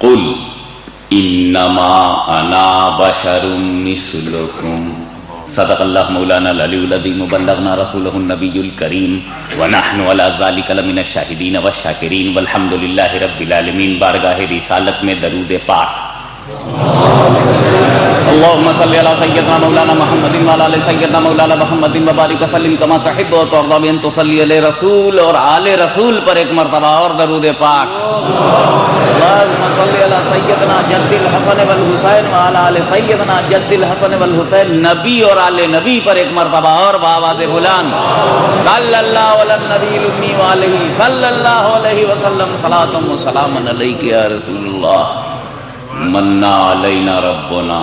قل انما انا بشر مثلکم صدق اللہ مولانا العلی العظیم وبلغنا رسولہ النبی الکریم ونحن علی ذلک لمن الشاہدین والشاکرین والحمد للہ رب العالمین. بارگاہ رسالت میں درود پاک. اللهم صل على سيدنا مولانا محمد وعلى ال سيدنا مولانا محمد وبارك وسلم كما تحب وترضى بان تصلي على رسول اور آل رسول پر ایک مرتبہ اور درود پاک. اللهم صل على سيدنا جد الحسن والحسین وعلى ال سيدنا جد الحسن والحسین. نبی اور آل نبی پر ایک مرتبہ اور بآواز بلند صلی اللہ علی النبی الامی وعلیہ صلی اللہ علیہ وسلم صلاۃ و سلام علیک یا رسول اللہ. من علینا ربنا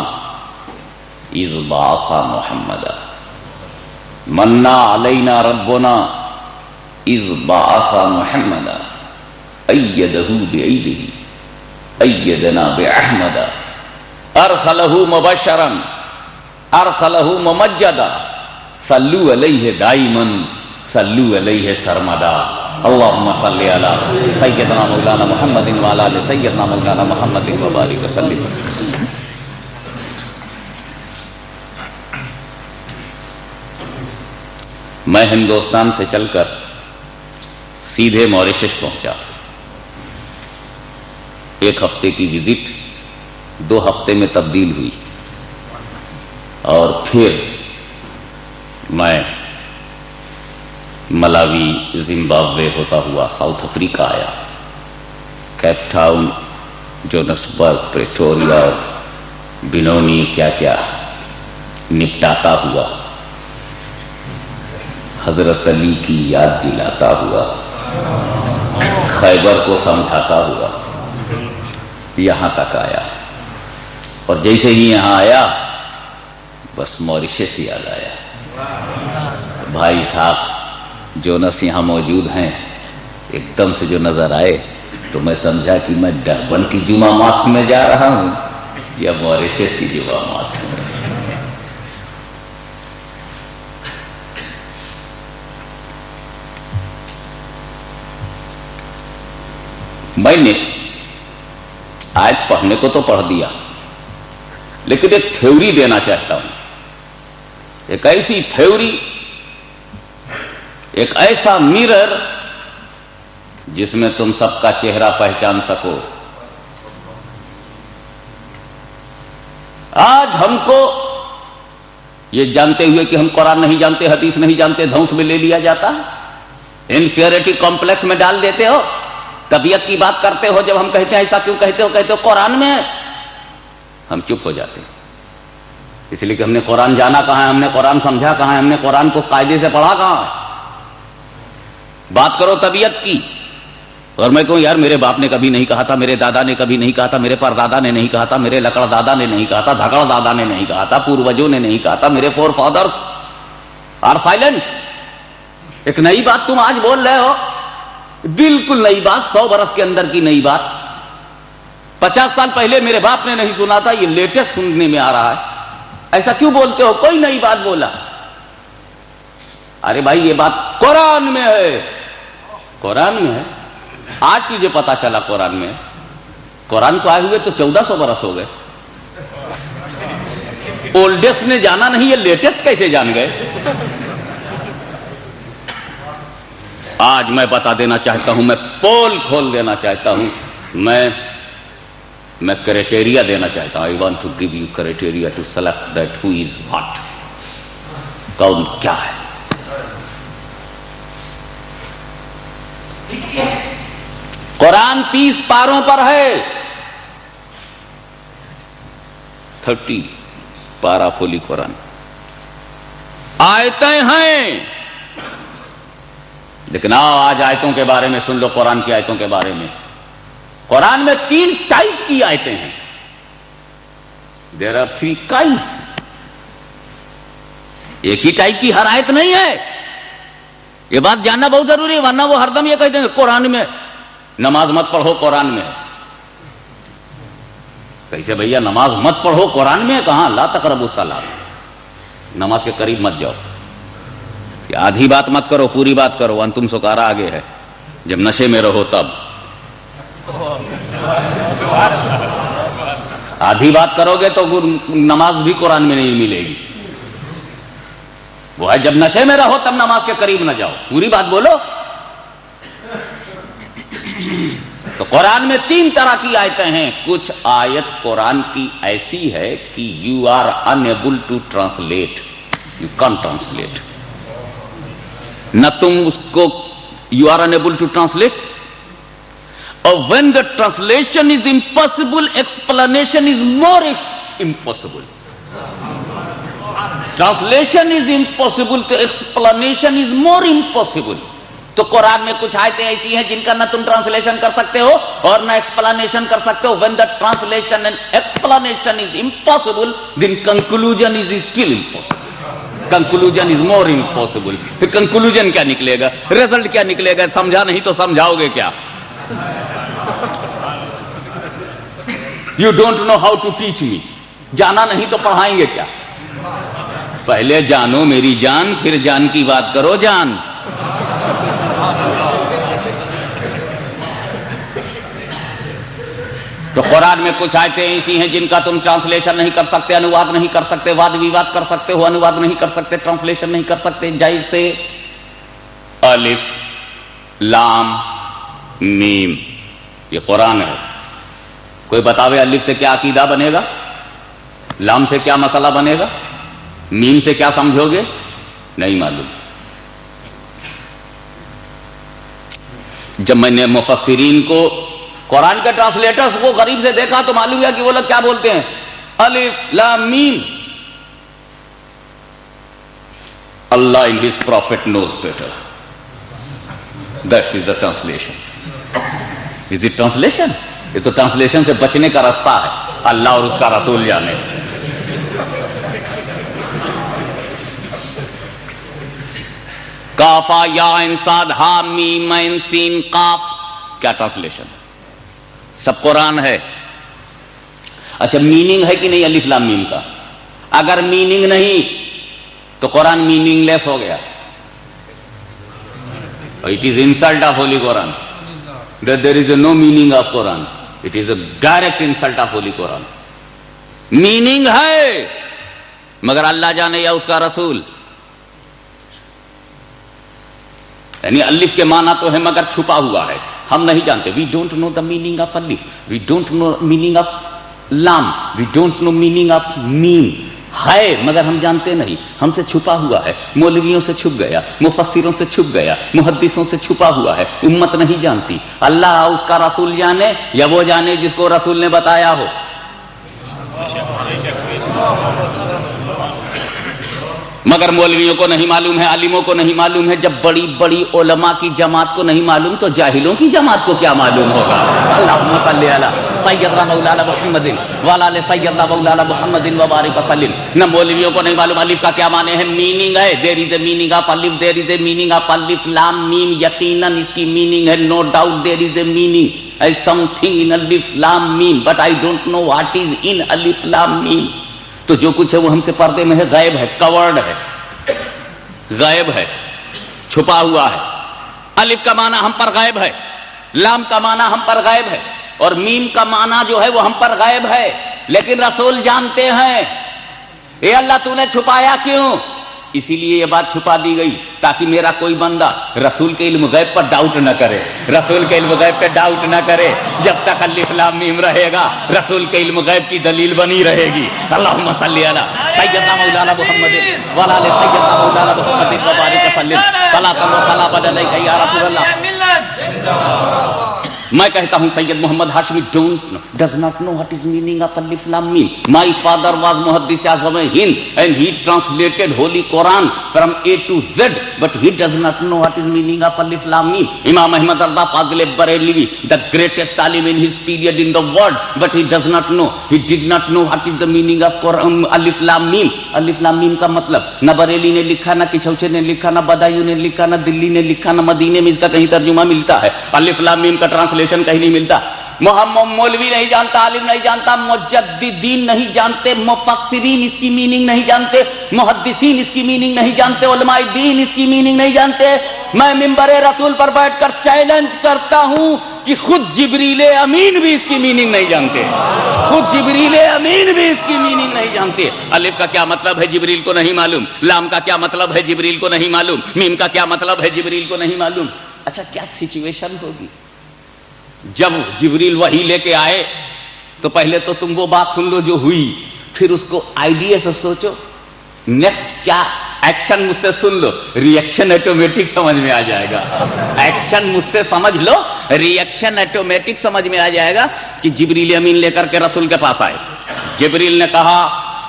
اذ بعث محمدا من علینا ربنا اذ بعث محمدا ایدہ بایدہ ایدنا باحمدا ارسلہ مبشرا ارسلہ ممجدا صلو علیہ دائما صلو علیہ سرمدا. اللہم صلی علی سیدنا مولانا محمد وعلی آل سیدنا مولانا محمد وبارک وسلم. میں ہندوستان سے چل کر سیدھے موریشس پہنچا. ایک ہفتے کی وزٹ 2 ہفتے میں تبدیل ہوئی اور پھر میں ملاوی زمبابوے ہوتا ہوا ساؤتھ افریقہ آیا. کیپ ٹاؤن جونسبرگ پریٹوریا بینونی کیا کیا نپٹاتا ہوا. حضرت علی کی یاد دلاتا ہوا. خیبر کو سمجھاتا ہوا یہاں تک آیا. اور جیسے ہی یہاں آیا بس موریشس یاد آیا. بھائی صاحب جونس یہاں موجود ہیں. ایک دم سے جو نظر آئے تو میں سمجھا کہ میں ڈربن کی جمعہ ماسک میں جا رہا ہوں یا موریشس کی جمعہ ماسک میں. میں نے آیت پڑھنے کو تو پڑھ دیا لیکن ایک تھیوری دینا چاہتا ہوں. ایک ایسی تھیوری، ایک ایسا میرر جس میں تم سب کا چہرہ پہچان سکو. آج ہم کو یہ جانتے ہوئے کہ ہم قرآن نہیں جانتے، حدیث نہیں جانتے، دھونس میں لے لیا جاتا ہے. انفیریٹی کمپلیکس میں ڈال دیتے ہو. طبیعت کی بات کرتے ہو، جب ہم کہتے ہیں ایسا کیوں کہتے ہو، کہتے ہو قرآن میں ہے. ہم چپ ہو جاتے ہیں اس لیے کہ ہم نے قرآن جانا کہاں ہے، ہم نے قرآن سمجھا کہاں ہے، ہم نے قرآن کو قاعدے سے پڑھا کہاں ہے. بات کرو طبیعت کی اور میں کہوں یار میرے باپ نے کبھی نہیں کہا تھا، میرے دادا نے کبھی نہیں کہا تھا، میرے پردادا نے نہیں کہا تھا، میرے لکڑ دادا نے نہیں کہا تھا، دھکڑ دادا نے نہیں کہا تھا، پوروجوں نے نہیں کہا تھا، میرے فور فادرز آر سائلنٹ. ایک نئی بات تم آج بول رہے ہو، بالکل نئی بات، 100 برس کے اندر کی نئی بات. 50 سال پہلے میرے باپ نے نہیں سنا تھا، یہ لیٹسٹ سننے میں آ رہا ہے. ایسا کیوں بولتے ہو؟ کوئی نئی بات بولا. ارے بھائی یہ بات قرآن میں ہے، قرآن میں ہے. آج تجھے پتا چلا قرآن میں. قرآن کو آئے ہوئے تو 1400 برس ہو گئے. اولڈسٹ نے جانا نہیں، یہ لیٹسٹ کیسے جان گئے؟ آج میں بتا دینا چاہتا ہوں، میں پول کھول دینا چاہتا ہوں، میں کرائٹیریا دینا چاہتا ہوں. I want to give you criteria to select that who is what. کون کیا ہے. قرآن 30 پاروں پر ہے. 30 پارا فولی قرآن. آیتیں ہیں لیکن آج آیتوں کے بارے میں سن لو. قرآن کی آیتوں کے بارے میں، قرآن میں 3 ٹائپ کی آیتیں ہیں. There are 3 kinds. ایک ہی ٹائپ کی ہر آیت نہیں ہے. یہ بات جاننا بہت ضروری ہے، ورنہ وہ ہر دم یہ کہتے ہیں قرآن میں نماز مت پڑھو، قرآن میں. کیسے بھیا نماز مت پڑھو قرآن میں؟ کہاں؟ لا تقربوا الصلاۃ، نماز کے قریب مت جاؤ. کہ آدھی بات مت کرو، پوری بات کرو. انتم سکارا آگے ہے، جب نشے میں رہو تب. آدھی بات کرو گے تو نماز بھی قرآن میں نہیں ملے گی. وہ ہے جب نشے میں رہو تب نماز کے قریب نہ جاؤ. پوری بات بولو. تو قرآن میں 3 طرح کی آیتیں ہیں. کچھ آیت قرآن کی ایسی ہے کہ you are enable to translate. You can translate. نہ تم اس کو you are enable to translate. اور when the translation is impossible, explanation is more impossible. Translation is impossible to explanation is more impossible. تو قرآن میں کچھ آیتیں ایسی ہیں جن کا نہ تم ٹرانسلیشن کر سکتے ہو اور نہ ایکسپلانیشن کر سکتے ہو. when the translation and explanation is impossible, then conclusion is still impossible. conclusion is more impossible. پھر conclusion کیا نکلے گا, result کیا نکلے گا؟ سمجھا نہیں تو سمجھاؤ گے کیا؟ You don't know how to teach me. جانا نہیں تو پڑھائیں گے کیا؟ پہلے جانو میری جان, پھر جان کی بات کرو جان. تو قرآن میں کچھ آیتیں ایسی ہیں جن کا تم ٹرانسلیشن نہیں کر سکتے, انواد نہیں کر سکتے. واد ویواد کر سکتے ہو, انواد نہیں کر سکتے, ٹرانسلیشن نہیں کر سکتے. جیسے الف لام میم, یہ قرآن ہے. کوئی بتاوے الف سے کیا عقیدہ بنے گا, لام سے کیا مسئلہ بنے گا, میم سے کیا سمجھو گے؟ نہیں معلوم. جب میں نے مفسرین کو, قرآن کے ٹرانسلیٹرز کو غریب سے دیکھا تو معلوم ہوا کہ وہ لوگ کیا بولتے ہیں, الف لام میم. اللہ in his prophet knows better. That is the translation. Is it translation? یہ تو ٹرانسلیشن سے بچنے کا راستہ ہے. اللہ اور اس کا رسول جانے. کافا یا انساد ہا میم عین سین قاف, کیا ٹرانسلیشن؟ سب قرآن ہے. اچھا میننگ ہے کہ نہیں الف لام میم کا؟ اگر میننگ نہیں تو قرآن میننگ لیس ہو گیا. It is insult of Holy Quran. That there is no meaning of Quran. It is a direct insult of Holy Quran. Meaning ہے مگر اللہ جانے یا اس کا رسول. یعنی الف کے معنی تو ہے مگر چھپا ہوا ہے, ہم نہیں جانتے. We don't know the meaning of alif. We don't know meaning of lam. We don't know meaning of mim. ہے مگر ہم جانتے نہیں, ہم سے چھپا ہوا ہے. مولویوں سے چھپ گیا, مفسروں سے چھپ گیا, محدثوں سے چھپا ہوا ہے. امت نہیں جانتی. اللہ اس کا رسول جانے یا وہ جانے جس کو رسول نے بتایا ہو. مگر مولویوں کو نہیں معلوم ہے, عالموں کو نہیں معلوم ہے. جب بڑی بڑی علماء کی جماعت کو نہیں معلوم تو جاہلوں کی جماعت کو کیا معلوم ہوگا. اللہم صلی علی سیدنا مولانا محمد وعلی آل سیدنا مولانا محمد وبارک وسلم. نہ مولویوں کو نہیں معلوم الف کا کیا معنی ہے. میننگ ہے, دیر از اے میننگ آف الف, دیر از اے میننگ آف الف لام میم. یقیناً اس کی میننگ ہے, no doubt there is a meaning as something in alif lam mim, but I don't know what is in alif lam mim. تو جو کچھ ہے وہ ہم سے پردے میں ہے, غائب ہے, کورڈ ہے, غائب ہے, چھپا ہوا ہے. الف کا معنی ہم پر غائب ہے, لام کا معنی ہم پر غائب ہے, اور میم کا معنی جو ہے وہ ہم پر غائب ہے. لیکن رسول جانتے ہیں. اے اللہ تو نے چھپایا کیوں؟ اسی لیے یہ بات چھپا دی گئی تاکہ میرا کوئی بندہ رسول کے علم غیب پر ڈاؤٹ نہ کرے. رسول کے علم غیب پہ ڈاؤٹ نہ کرے. جب تک الف لام میم رہے گا رسول کے علم غیب کی دلیل بنی رہے گی. اللہم صلی علی سیدنا مولانا محمد وعلی آل سیدنا مولانا محمد وبارک وسلم. فلا تم فلا بدل یا رسول اللہ. میں کہتا ہوں سید محمد Hashmi does not know what is meaning of alif lam mim. My father was Muhaddis Azam Hind and he translated Holy Quran from A to Z, but he does not know what is meaning of alif lam mim. Imam Ahmad Rida Fadl Barelvi, the greatest alim in his period in the world, but he does not know. He did not know what is the meaning of Quran, alif lam mim. Alif lam mim کا مطلب نہ بریلی نے لکھا, نہ کچھوچے نے لکھا, نہ بدایو نے لکھا, نہ دلی نے لکھا, نہ مدینے میں اس کا کہیں ترجمہ ملتا ہے. الف لام میم کا ٹرانسلیشن کہیں نہیں ملتا. محمد مولوی نہیں جانتا, عالم نہیں جانتا, مجددین نہیں جانتے, مفسرین اس کی میننگ نہیں جانتے, محدثین اس کی میننگ نہیں جانتے, علماء دین اس کی میننگ نہیں جانتے. میں منبر رسول پر بیٹھ کر چیلنج کرتا ہوں کہ خود جبریل امین بھی اس کی میننگ نہیں جانتے، خود جبریل امین بھی اس کی میننگ نہیں جانتے۔ الف کا کیا مطلب ہے جبریل کو نہیں معلوم، لام کا کیا مطلب ہے جبریل کو نہیں معلوم، میم کا کیا مطلب ہے جبریل کو نہیں معلوم۔ اچھا کیا سچویشن ہوگی جب جبریل وحی لے کے آئے؟ تو پہلے تو تم وہ بات سن لو جو ہوئی، پھر اس کو آئیڈیا سے سوچو نیکسٹ کیا ایکشن مجھ سے سن لو، ری ایکشن آٹومیٹک سمجھ میں آ جائے گا۔ ایکشن مجھ سے سمجھ لو، ری ایکشن آٹومیٹک سمجھ میں آ جائے گا کہ جبریل امین لے کر کے رسول کے پاس آئے۔ جبریل نے کہا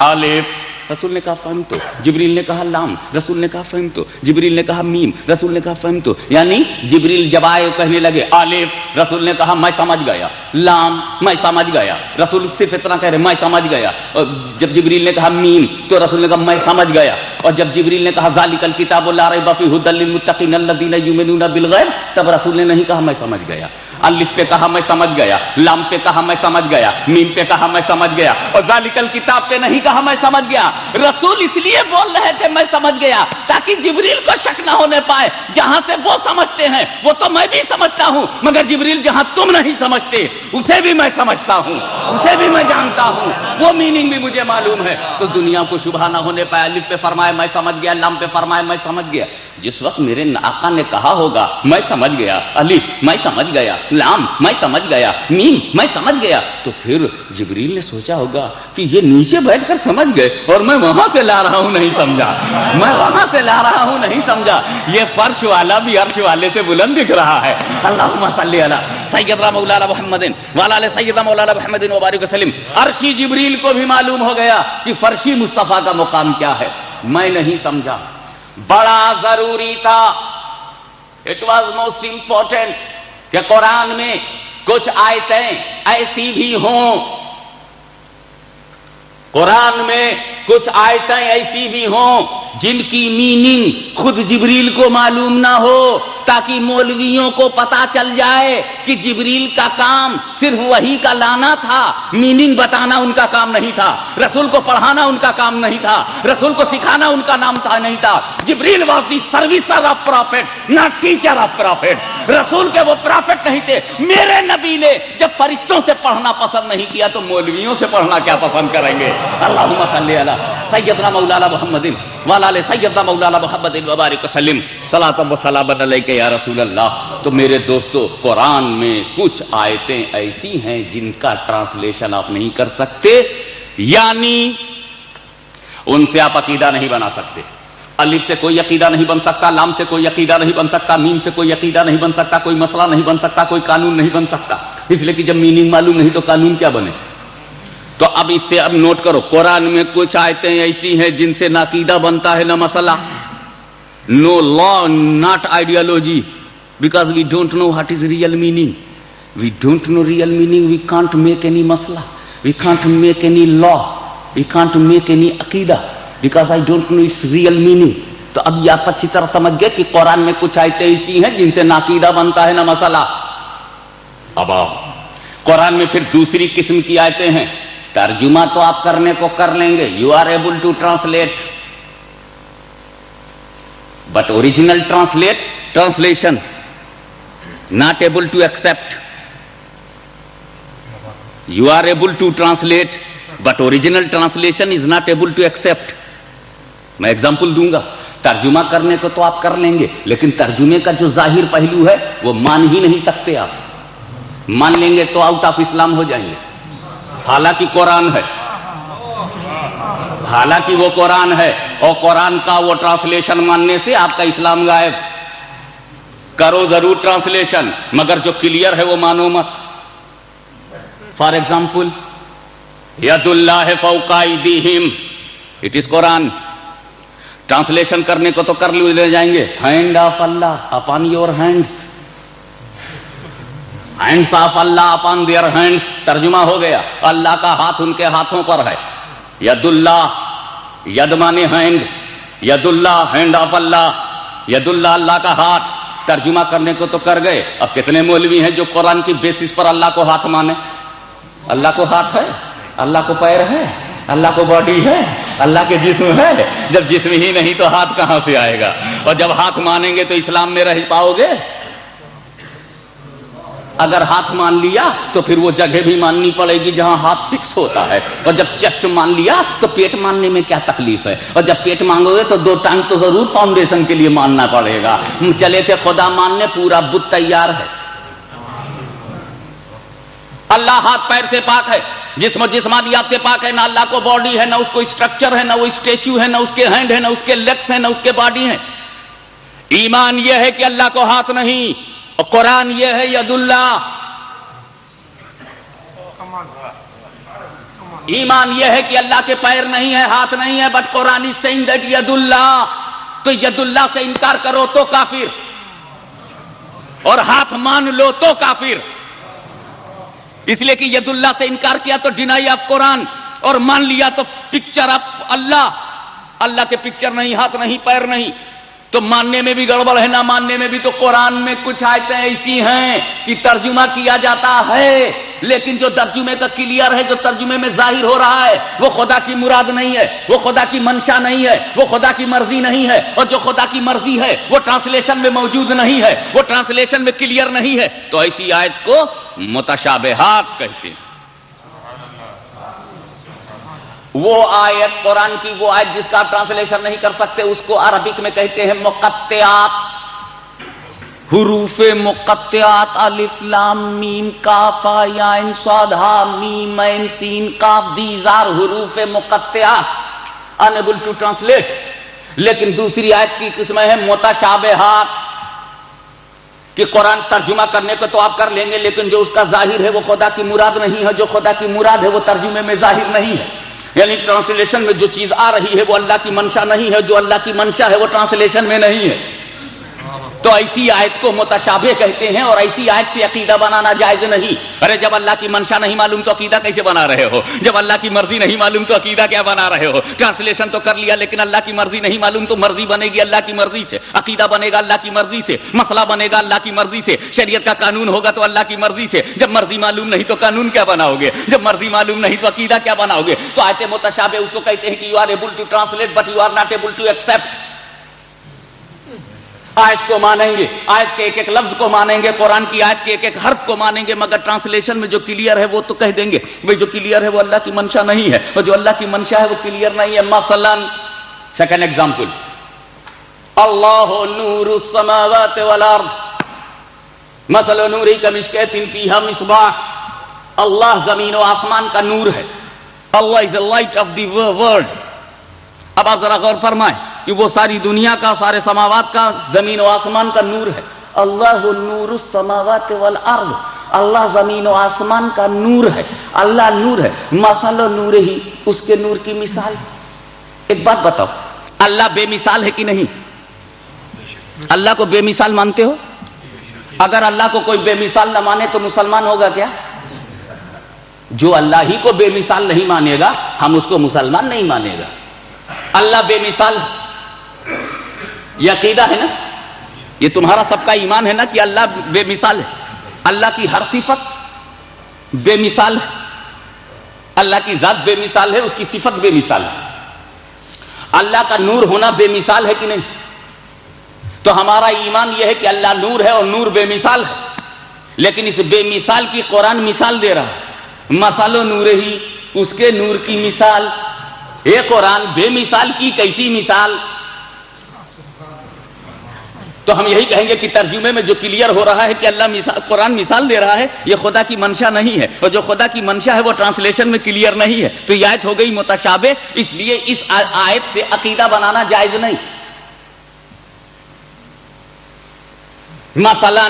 الف، رسول نے کہا فہم تو، جبریل نے کہا لام، رسول نے کہا فہم تو، جبریل نے کہا میم، رسول نے کہا فہم تو۔ یعنی جبریل جب آئے کہنے لگے الف، رسول نے کہا میں سمجھ گیا، لام میں سمجھ گیا، رسول صرف اتنا کہہ رہے میں سمجھ گیا۔ اور جب جبریل نے کہا میم تو رسول نے کہا میں سمجھ گیا۔ اور جب جبریل نے کہا ذالک الکتاب لا ریب فیہ ھدی للمتقین الذین یؤمنون بالغیب، تب رسول نے نہیں کہا میں سمجھ گیا۔ الف پہ کہا میں سمجھ گیا، لام پہ کہا میں سمجھ گیا، میم پہ کہا میں سمجھ گیا، اور ذالک الکتاب پہ نہیں کہا میں سمجھ گیا۔ رسول اس لیے بول رہے تھے میں سمجھ گیا تاکہ جبریل کو شک نہ ہونے پائے، جہاں سے وہ سمجھتے ہیں وہ تو میں بھی سمجھتا ہوں، مگر جبریل جہاں تم نہیں سمجھتے اسے بھی میں سمجھتا ہوں، اسے بھی میں جانتا ہوں، وہ میننگ بھی مجھے معلوم ہے، تو دنیا کو شبہ نہ ہونے پائے۔ الف پہ فرمایا میں سمجھ گیا، لام پہ فرمایا میں سمجھ گیا۔ جس وقت میرے آقا نے کہا ہوگا میں سمجھ گیا، الف میں سمجھ گیا، لام میں سمجھ گیا، میم میں سمجھ گیا، تو پھر جبریل نے سوچا ہوگا کہ یہ نیچے بیٹھ کر سمجھ گئے اور میں وہاں سے لا رہا ہوں نہیں سمجھا، میں وہاں سے لا رہا ہوں نہیں سمجھا، یہ فرش والا بھی عرش والے سے بلند دکھ رہا ہے۔ اللہم صلی علی سیدنا مولانا محمد وعلی آل سیدنا مولانا محمد وبارک وسلم۔ عرشی جبریل کو بھی معلوم ہو گیا کہ فرشی مصطفیٰ کا مقام کیا ہے، میں نہیں سمجھا، بڑا ضروری تھا، اٹ واز موسٹ امپورٹنٹ کہ قرآن میں کچھ آیتیں ایسی بھی ہوں، قرآن میں کچھ آیتیں ایسی بھی ہوں جن کی میننگ خود جبریل کو معلوم نہ ہو، تاکہ مولویوں کو پتا چل جائے کہ جبریل کا کام صرف وحی کا لانا تھا، میننگ بتانا ان کا کام نہیں تھا، رسول کو پڑھانا ان کا کام نہیں تھا، رسول کو سکھانا ان کا نام تھا نہیں تھا۔ جبریل was the servicer of prophet, not teacher of prophet. رسول کے وہ پروفٹ نہیں تھے۔ میرے نبی نے جب فرشتوں سے پڑھنا پسند نہیں کیا تو مولویوں سے پڑھنا کیا پسند کریں گے؟ اللہم صلی علی سیدنا مولانا محمد وعلی آل سیدنا مولانا محمد وبارک وسلم صلاۃ و سلام علیک یا رسول اللہ۔ تو میرے دوستو، قرآن میں کچھ آیتیں ایسی ہیں جن کا ٹرانسلیشن آپ نہیں کر سکتے، یعنی ان سے آپ عقیدہ نہیں بنا سکتے۔ الف سے کوئی عقیدہ نہیں بن سکتا، لام سے کوئی عقیدہ نہیں بن سکتا، میم سے کوئی عقیدہ نہیں بن سکتا، کوئی مسئلہ نہیں بن سکتا، کوئی قانون نہیں بن سکتا، اس لیے کہ جب میننگ معلوم نہیں تو قانون کیا بنے۔ تو اب اس سے اب نوٹ کرو، قرآن میں کچھ آیتیں ایسی ہیں جن سے نہ عقیدہ بنتا ہے نہ مسئلہ، no law not ideology, because we don't know what is real meaning, we don't know real meaning, we can't make any مسئلہ، we can't make any law, we can't make any عقیدہ because I don't know its real meaning. تو اب یہ آپ اچھی طرح سمجھ گئے کہ قرآن میں کچھ آیتیں ایسی ہیں جن سے نہ عقیدہ بنتا ہے نہ مسئلہ۔ اب قرآن میں پھر دوسری قسم کی آیتیں ہیں، ترجمہ تو آپ کرنے کو کر لیں گے، you are able to translate, but original translation not able to accept. You are able to translate but original translation is not able to accept. میں ایگزامپل دوں گا، ترجمہ کرنے کو تو آپ کر لیں گے لیکن ترجمے کا جو ظاہر پہلو ہے وہ مان ہی نہیں سکتے، آپ مان لیں گے تو آؤٹ آف اسلام ہو جائیں گے۔ حالانکہ قرآن ہے، حالانکہ وہ قرآن ہے، اور قرآن کا وہ ٹرانسلیشن ماننے سے آپ کا اسلام غائب۔ کرو ضرور ٹرانسلیشن مگر جو کلیئر ہے وہ مانو مت۔ فار ایگزامپل ید اللہ فوق ایدیہم، اٹ از قرآن، ٹرانسلیشن کرنے کو تو کر لے جائیں گے، hand of Allah upon your hands, hands of Allah upon their hands, ترجمہ ہو گیا اللہ کا ہاتھ ان کے ہاتھوں پر ہے۔ ید اللہ، ید مانے ہینڈ، ید اللہ ہینڈ آف اللہ، ید اللہ اللہ کا ہاتھ، ترجمہ کرنے کو تو کر گئے۔ اب کتنے مولوی ہیں جو قرآن کی بیسس پر اللہ کو ہاتھ مانے؟ اللہ کو ہاتھ ہے، اللہ کو پیر ہے، اللہ کو باڈی ہے، اللہ کے جسم ہے؟ جب جسم ہی نہیں تو ہاتھ کہاں سے آئے گا؟ اور جب ہاتھ مانیں گے تو اسلام میں رہ پاؤ گے؟ اگر ہاتھ مان لیا تو پھر وہ جگہ بھی ماننی پڑے گی جہاں ہاتھ فکس ہوتا ہے، اور جب چیسٹ مان لیا تو پیٹ ماننے میں کیا تکلیف ہے؟ اور جب پیٹ مانگو گے تو 2 ٹانگ تو ضرور فاؤنڈیشن کے لیے ماننا پڑے گا۔ چلے تھے خدا ماننے، پورا بت تیار ہے۔ اللہ ہاتھ پیر سے پاک ہے، جسم و جسمانیات سے پاک ہے، نہ اللہ کو باڈی ہے، نہ اس کو اسٹرکچر ہے، نہ وہ اسٹیچو ہے، نہ اس کے ہینڈ ہے، نہ اس کے لیگس ہیں، نہ اس کے باڈی ہے۔ ایمان یہ ہے کہ اللہ کو ہاتھ نہیں، اور قرآن یہ ہے ید اللہ۔ ایمان یہ ہے کہ اللہ کے پیر نہیں ہے، ہاتھ نہیں ہے، but Quran is saying that ید اللہ۔ تو ید اللہ سے انکار کرو تو کافر، اور ہاتھ مان لو تو کافر۔ اس لیے کہ ید اللہ سے انکار کیا تو ڈینائی آف قرآن، اور مان لیا تو پکچر آف اللہ۔ اللہ کے پکچر نہیں، ہاتھ نہیں، پیر نہیں، تو ماننے میں بھی گڑبڑ ہے، نہ ماننے میں بھی۔ تو قرآن میں کچھ آیتیں ایسی ہیں کہ ترجمہ کیا جاتا ہے، لیکن جو ترجمے کا کلیئر ہے، جو ترجمے میں ظاہر ہو رہا ہے، وہ خدا کی مراد نہیں ہے، وہ خدا کی منشا نہیں ہے، وہ خدا کی مرضی نہیں ہے۔ اور جو خدا کی مرضی ہے وہ ٹرانسلیشن میں موجود نہیں ہے، وہ ٹرانسلیشن میں کلیئر نہیں ہے، تو ایسی آیت کو متشابہات کہتے ہیں۔ وہ آیت قرآن کی، وہ آیت جس کا ٹرانسلیشن نہیں کر سکتے، اس کو عربک میں کہتے ہیں مقطعات، حروف مقطعات، الف لام میم کاف یا عین صاد ہا میم عین سین کاف، دیز آر حروف مقطعات، unable to translate۔ لیکن دوسری آیت کی قسمیں ہیں متشابہات، کہ قرآن ترجمہ کرنے کو تو آپ کر لیں گے، لیکن جو اس کا ظاہر ہے وہ خدا کی مراد نہیں ہے، جو خدا کی مراد ہے وہ ترجمے میں ظاہر نہیں ہے۔ یعنی ٹرانسلیشن میں جو چیز آ رہی ہے وہ اللہ کی منشا نہیں ہے، جو اللہ کی منشا ہے وہ ٹرانسلیشن میں نہیں ہے۔ تو ایسی آیت کو متشابہ کہتے ہیں، اور ایسی آیت سے عقیدہ بنانا جائز نہیں۔ ارے جب اللہ کی منشا نہیں معلوم تو عقیدہ کیسے بنا رہے ہو؟ جب اللہ کی مرضی نہیں معلوم تو عقیدہ کیا بنا رہے ہو؟ ٹرانسلیشن تو کر لیا، لیکن اللہ کی مرضی نہیں معلوم تو مرضی بنے گی اللہ کی مرضی سے، عقیدہ بنے گا اللہ کی مرضی سے، مسئلہ بنے گا اللہ کی مرضی سے، شریعت کا قانون ہوگا تو اللہ کی مرضی سے۔ جب مرضی معلوم نہیں تو قانون کیا بناؤ گے؟ جب مرضی معلوم نہیں تو عقیدہ کیا بناؤ گے؟ تو آیت متشابہ اس کو کہتے ہیں کہ you are able to translate but you are not able to accept. آیت کو مانیں گے، آیت کے ایک ایک لفظ کو مانیں گے، قرآن کی آیت کے ایک ایک حرف کو مانیں گے، مگر ٹرانسلیشن میں جو کلیئر ہے وہ تو کہہ دیں گے بھئی جو کلیئر ہے وہ اللہ کی منشا نہیں ہے، اور جو اللہ کی منشا ہے وہ کلیئر نہیں ہے۔ مثلا سیکنڈ ایگزامپل، اللہ نور السماوات والارض مثل نوری کمشکۃ فیہا مصباح۔ اللہ زمین و آسمان کا نور ہے، اللہ از the light of the world۔ اب آپ ذرا غور فرمائیں کہ وہ ساری دنیا کا، سارے سماوات کا، زمین و آسمان کا نور ہے۔ اللہ نور السماوات والارض، اللہ زمین و آسمان کا نور ہے، اللہ نور ہے۔ مثل نور ہی، اس کے نور کی مثال۔ ایک بات بتاؤ، اللہ بے مثال ہے کہ نہیں؟ اللہ کو بے مثال مانتے ہو؟ اگر اللہ کو کوئی بے مثال نہ مانے تو مسلمان ہوگا کیا؟ جو اللہ ہی کو بے مثال نہیں مانے گا ہم اس کو مسلمان نہیں مانے گا۔ اللہ بے مثال، یہ عقیدہ ہے نا، یہ تمہارا سب کا ایمان ہے نا کہ اللہ بے مثال ہے۔ اللہ کی ہر صفت بے مثال ہے، اللہ کی ذات بے مثال ہے، اس کی صفت بے مثال ہے۔ اللہ کا نور ہونا بے مثال ہے کہ نہیں؟ تو ہمارا ایمان یہ ہے کہ اللہ نور ہے اور نور بے مثال ہے، لیکن اس بے مثال کی قرآن مثال دے رہا ہے۔ مثل نور ہی، اس کے نور کی مثال۔ یہ قرآن بے مثال کی کیسی مثال؟ تو ہم یہی کہیں گے کہ ترجمے میں جو کلیئر ہو رہا ہے کہ اللہ قرآن مثال دے رہا ہے، یہ خدا کی منشا نہیں ہے، اور جو خدا کی منشا ہے وہ ٹرانسلیشن میں کلیئر نہیں ہے، تو یہ آیت ہو گئی متشابہ۔ اس لیے اس آیت سے عقیدہ بنانا جائز نہیں۔ مثلا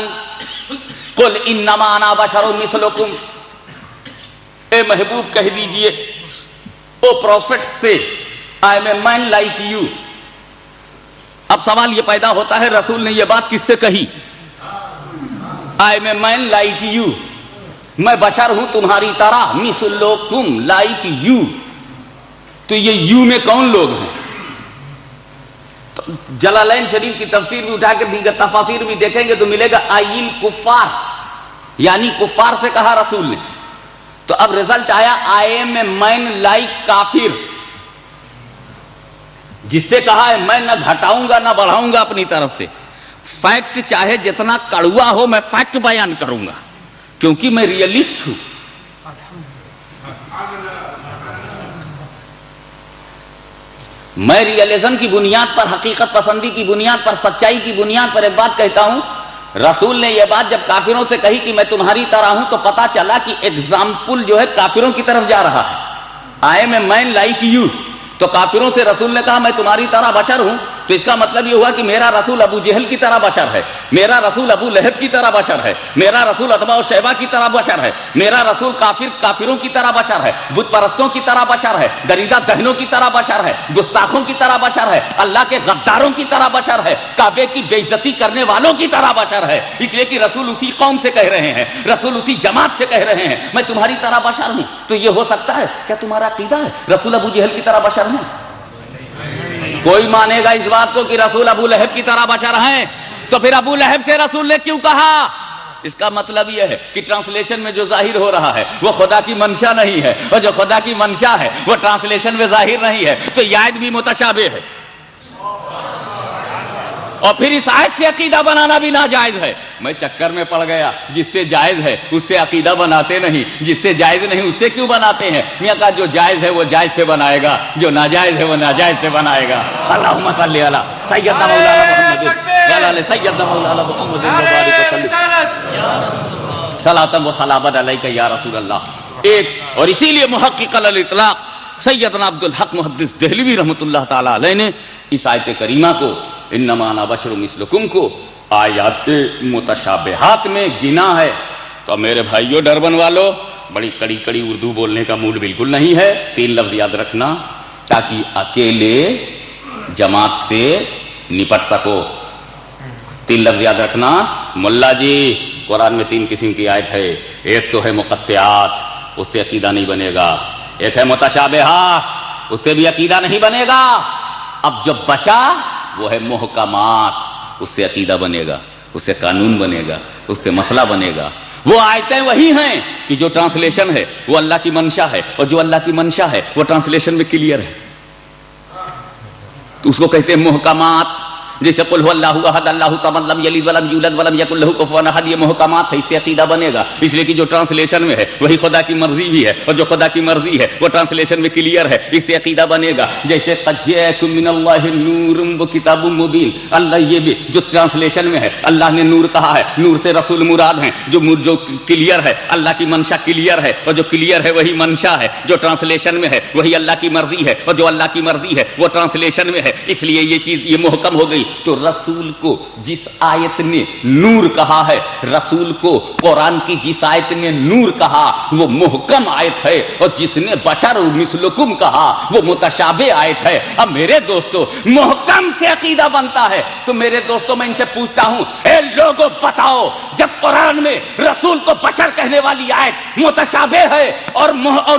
قل انما انا بشر مثلکم، اے محبوب کہہ دیجئے، او پروفٹ سے I am a man like you. اب سوال یہ پیدا ہوتا ہے رسول نے یہ بات کس سے کہی؟ I am a man like you, میں بشر ہوں تمہاری طرح، مثلکم لائک یو۔ تو یہ یو میں کون لوگ ہیں؟ تو جلالین شریف کی تفسیر بھی اٹھا کے دیگر تفاسیر بھی دیکھیں گے تو ملے گا آئل کفار، یعنی کفار سے کہا رسول نے۔ تو اب رزلٹ آیا آئی ایم اے مین لائک کافر۔ جس سے کہا ہے میں نہ گھٹاؤں گا نہ بڑھاؤں گا اپنی طرف سے. فیکٹ چاہے جتنا کڑوا ہو میں فیکٹ بیان کروں گا کیونکہ میں ریئلسٹ ہوں. میں ریئلزم کی بنیاد پر، حقیقت پسندی کی بنیاد پر، سچائی کی بنیاد پر ایک بات کہتا ہوں. رسول نے یہ بات جب کافروں سے کہی کہ میں تمہاری طرح ہوں تو پتا چلا کہ ایگزامپل جو ہے کافروں کی طرف جا رہا ہے. I am a man like you. تو کافروں سے رسول نے کہا میں تمہاری طرح بشر ہوں، تو اس کا مطلب یہ ہوا کہ میرا رسول ابو جہل کی طرح بشر ہے، میرا رسول ابو لہب کی طرح بشر ہے، میرا رسول اتباء و شیبہ کی طرح بشر ہے، میرا رسول کافروں کی طرح بشر ہے، بت پرستوں کی طرح بشر ہے، دریدہ دہنوں کی طرح بشر ہے، گستاخوں کی طرح بشر ہے، اللہ کے غداروں کی طرح بشر ہے، کعبے کی بے عزتی کرنے والوں کی طرح بشر ہے. اس لیے کہ رسول اسی قوم سے کہہ رہے ہیں، رسول اسی جماعت سے کہہ رہے ہیں میں تمہاری طرح بشر ہوں. تو یہ ہو سکتا ہے کیا تمہارا عقیدہ ہے رسول ابو جہل کی طرح بشر ہیں؟ کوئی مانے گا اس بات کو کہ رسول ابو لہب کی طرح بشر ہیں؟ تو پھر ابو لہب سے رسول نے کیوں کہا؟ اس کا مطلب یہ ہے کہ ٹرانسلیشن میں جو ظاہر ہو رہا ہے وہ خدا کی منشا نہیں ہے، اور جو خدا کی منشا ہے وہ ٹرانسلیشن میں ظاہر نہیں ہے. تو یہ آیت بھی متشابہ ہے، اور پھر اس آیت سے عقیدہ بنانا بھی ناجائز ہے. میں چکر میں پڑ گیا، جس سے جائز ہے اس سے عقیدہ بناتے نہیں، جس سے جائز نہیں اس سے کیوں بناتے ہیں؟ میں کہا جو جائز ہے وہ جائز سے بنائے گا، جو ناجائز ہے وہ ناجائز سے بنائے گا. اللہم صلی علی سیدنا مولانا محمد وعلی سیدنا مولانا محمد وبارک وسلم صلاۃ و سلام علیک یا رسول اللہ. ایک اور اسی لیے محقق الاطلاق سیدنا عبد الحق محدث دہلوی رحمۃ اللہ تعالی علیہ نے اس آیت کریمہ کو انما انا بشر مثلکم کو آیات متشابہات میں گنا ہے. تو میرے بھائیوں ڈربن والو، بڑی کڑی کڑی اردو بولنے کا موڈ بالکل نہیں ہے. 3 لفظ یاد رکھنا تاکہ اکیلے جماعت سے نپٹ سکو. 3 لفظ یاد رکھنا. ملا جی قرآن میں 3 قسم کی آیت ہے. ایک تو ہے مقطعات، اس سے عقیدہ نہیں بنے گا. ایک ہے متشابہات، اس سے بھی عقیدہ نہیں بنے گا. اب جو بچا وہ ہے محکمات، اس سے عقیدہ بنے گا، اس سے قانون بنے گا، اس سے مسئلہ بنے گا. وہ آیتیں وہی ہیں کہ جو ٹرانسلیشن ہے وہ اللہ کی منشا ہے، اور جو اللہ کی منشا ہے وہ ٹرانسلیشن میں کلیئر ہے. تو اس کو کہتے ہیں محکمات. جیسے قل هو اللہ احد اللہ الصمد لم یلد ولم یولد ولم یکن له کفوا احد، یہ محکمات ہے، اس سے عقیدہ بنے گا. اس لیے کہ جو ٹرانسلیشن میں ہے وہی خدا کی مرضی بھی ہے، اور جو خدا کی مرضی ہے وہ ٹرانسلیشن میں کلیئر ہے، اس سے عقیدہ بنے گا. جیسے قد جاءکم من اللہ نور وکتاب مبین، اللہ یہ بھی جو ٹرانسلیشن میں ہے اللہ نے نور کہا ہے، نور سے رسول مراد ہیں. جو کلیئر ہے اللہ کی منشا کلیئر ہے، اور جو کلیئر ہے وہی منشا ہے. جو ٹرانسلیشن میں ہے وہی اللہ کی مرضی ہے، اور جو اللہ کی مرضی ہے وہ ٹرانسلیشن میں ہے. اس لیے یہ چیز یہ محکم ہو گئی. تو رسول کو جس آیت نے نور کہا ہے، رسول کو قرآن کی جس آیت نے نور کہا وہ محکم آیت ہے، اور جس نے بشر مثلکم کہا وہ متشابہ آیت ہے. اب میرے دوستو محکم سے عقیدہ بنتا ہے تو میرے دوستو میں ان سے پوچھتا ہوں، اے لوگوں بتاؤ جب قرآن میں رسول کو بشر کہنے والی آیت متشابہ ہے اور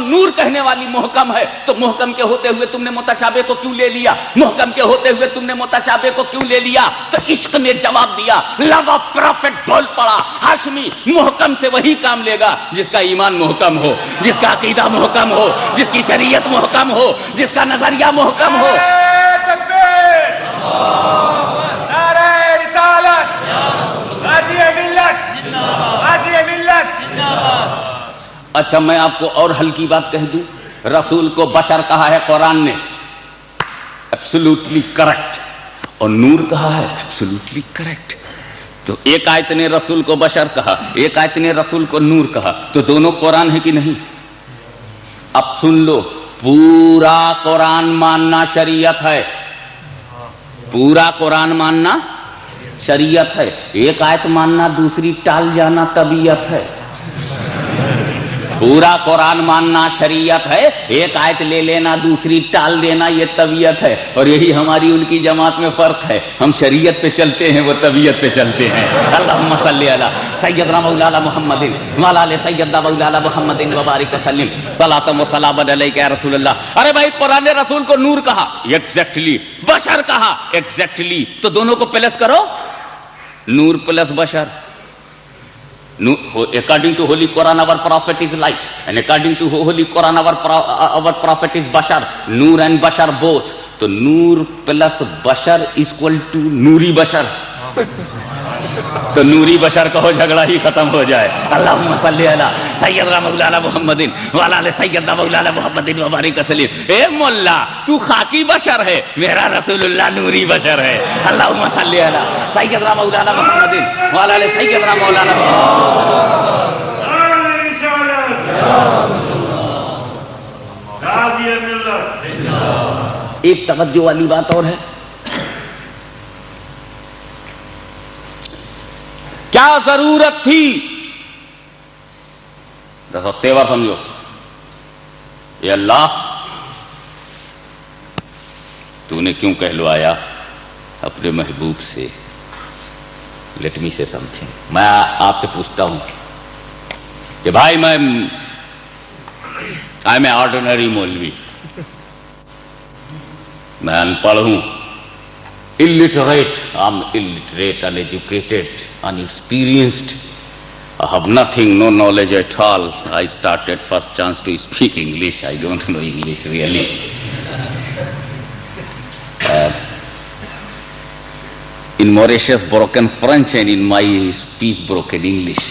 نور کہنے والی محکم ہے، تو محکم کے ہوتے ہوئے تم نے متشابہ کو کیوں لے لیا؟ محکم کے ہوتے ہوئے تم نے متشابہ کو کیوں لے لیا؟ تو عشق نے جواب دیا، لو آف پروفٹ بول پڑا، ہاشمی محکم سے وہی کام لے گا جس کا ایمان محکم ہو، جس کا عقیدہ محکم ہو، جس کی شریعت محکم ہو، جس کا نظریہ محکم ہو. اچھا میں آپ کو اور ہلکی بات کہہ دوں، رسول کو بشر کہا ہے قرآن نے، ایبسولوٹلی کریکٹ، اور نور کہا ہے ایبسولوٹلی کریکٹ. تو ایک آیت نے رسول کو بشر کہا، ایک آیت نے رسول کو نور کہا، تو دونوں قرآن ہے کہ نہیں؟ اب سن لو، پورا قرآن ماننا شریعت ہے، پورا قرآن ماننا شریعت ہے. ایک آیت ماننا دوسری ٹال جانا طبیعت ہے. پورا قرآن ماننا شریعت ہے، ایک آیت لے لینا دوسری ٹال دینا یہ طبیعت ہے. اور یہی ہماری ان کی جماعت میں فرق ہے، ہم شریعت پہ چلتے ہیں، وہ طبیعت پہ چلتے ہیں. اللہم صلی علی سیدنا مولانا محمد وعلی سیدنا مولانا محمد وبارک وسلم صلاۃ و سلام علیک یا رسول اللہ. ارے بھائی قرآن نے رسول کو نور کہا ایگزیکٹلی، بشر کہا ایگزیکٹلی، تو دونوں کو پلس کرو، نور پلس بشر. According to Holy Quran, our prophet is light, and according to Holy Quran, our prophet is Bashar. Noor and Bashar both. تو نور پلس بشر اکول ٹو نوری بشر، تو نوری بشر کہو جھگڑا ہی ختم ہو جائے. اللہم صلی علی سیدنا مولانا محمد وعلی آل سیدنا مولانا محمد وبارک وسلم. اے مولا تو خاکی بشر ہے، میرا رسول اللہ نوری بشر ہے. اللہم صلی علی سیدنا مولانا محمد وعلی آل سیدنا مولانا ایک توجہ والی بات اور ہے. کیا ضرورت تھی، تیور سمجھو، اے اللہ تو نے کیوں کہلوایا اپنے محبوب سے؟ لیٹ می سے سمتھنگ. میں آپ سے پوچھتا ہوں کہ بھائی میں آئی ایم اے آرڈینری مولوی، میں ان پڑھ ہوں، illiterate, I'm illiterate, uneducated, unexperienced. I have nothing, no knowledge at all. I started first chance to speak English. I don't know English really. In Mauritius, broken French, and in my speech, broken English.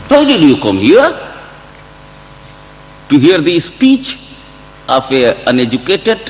Why did you come here? To hear the speech of a uneducated,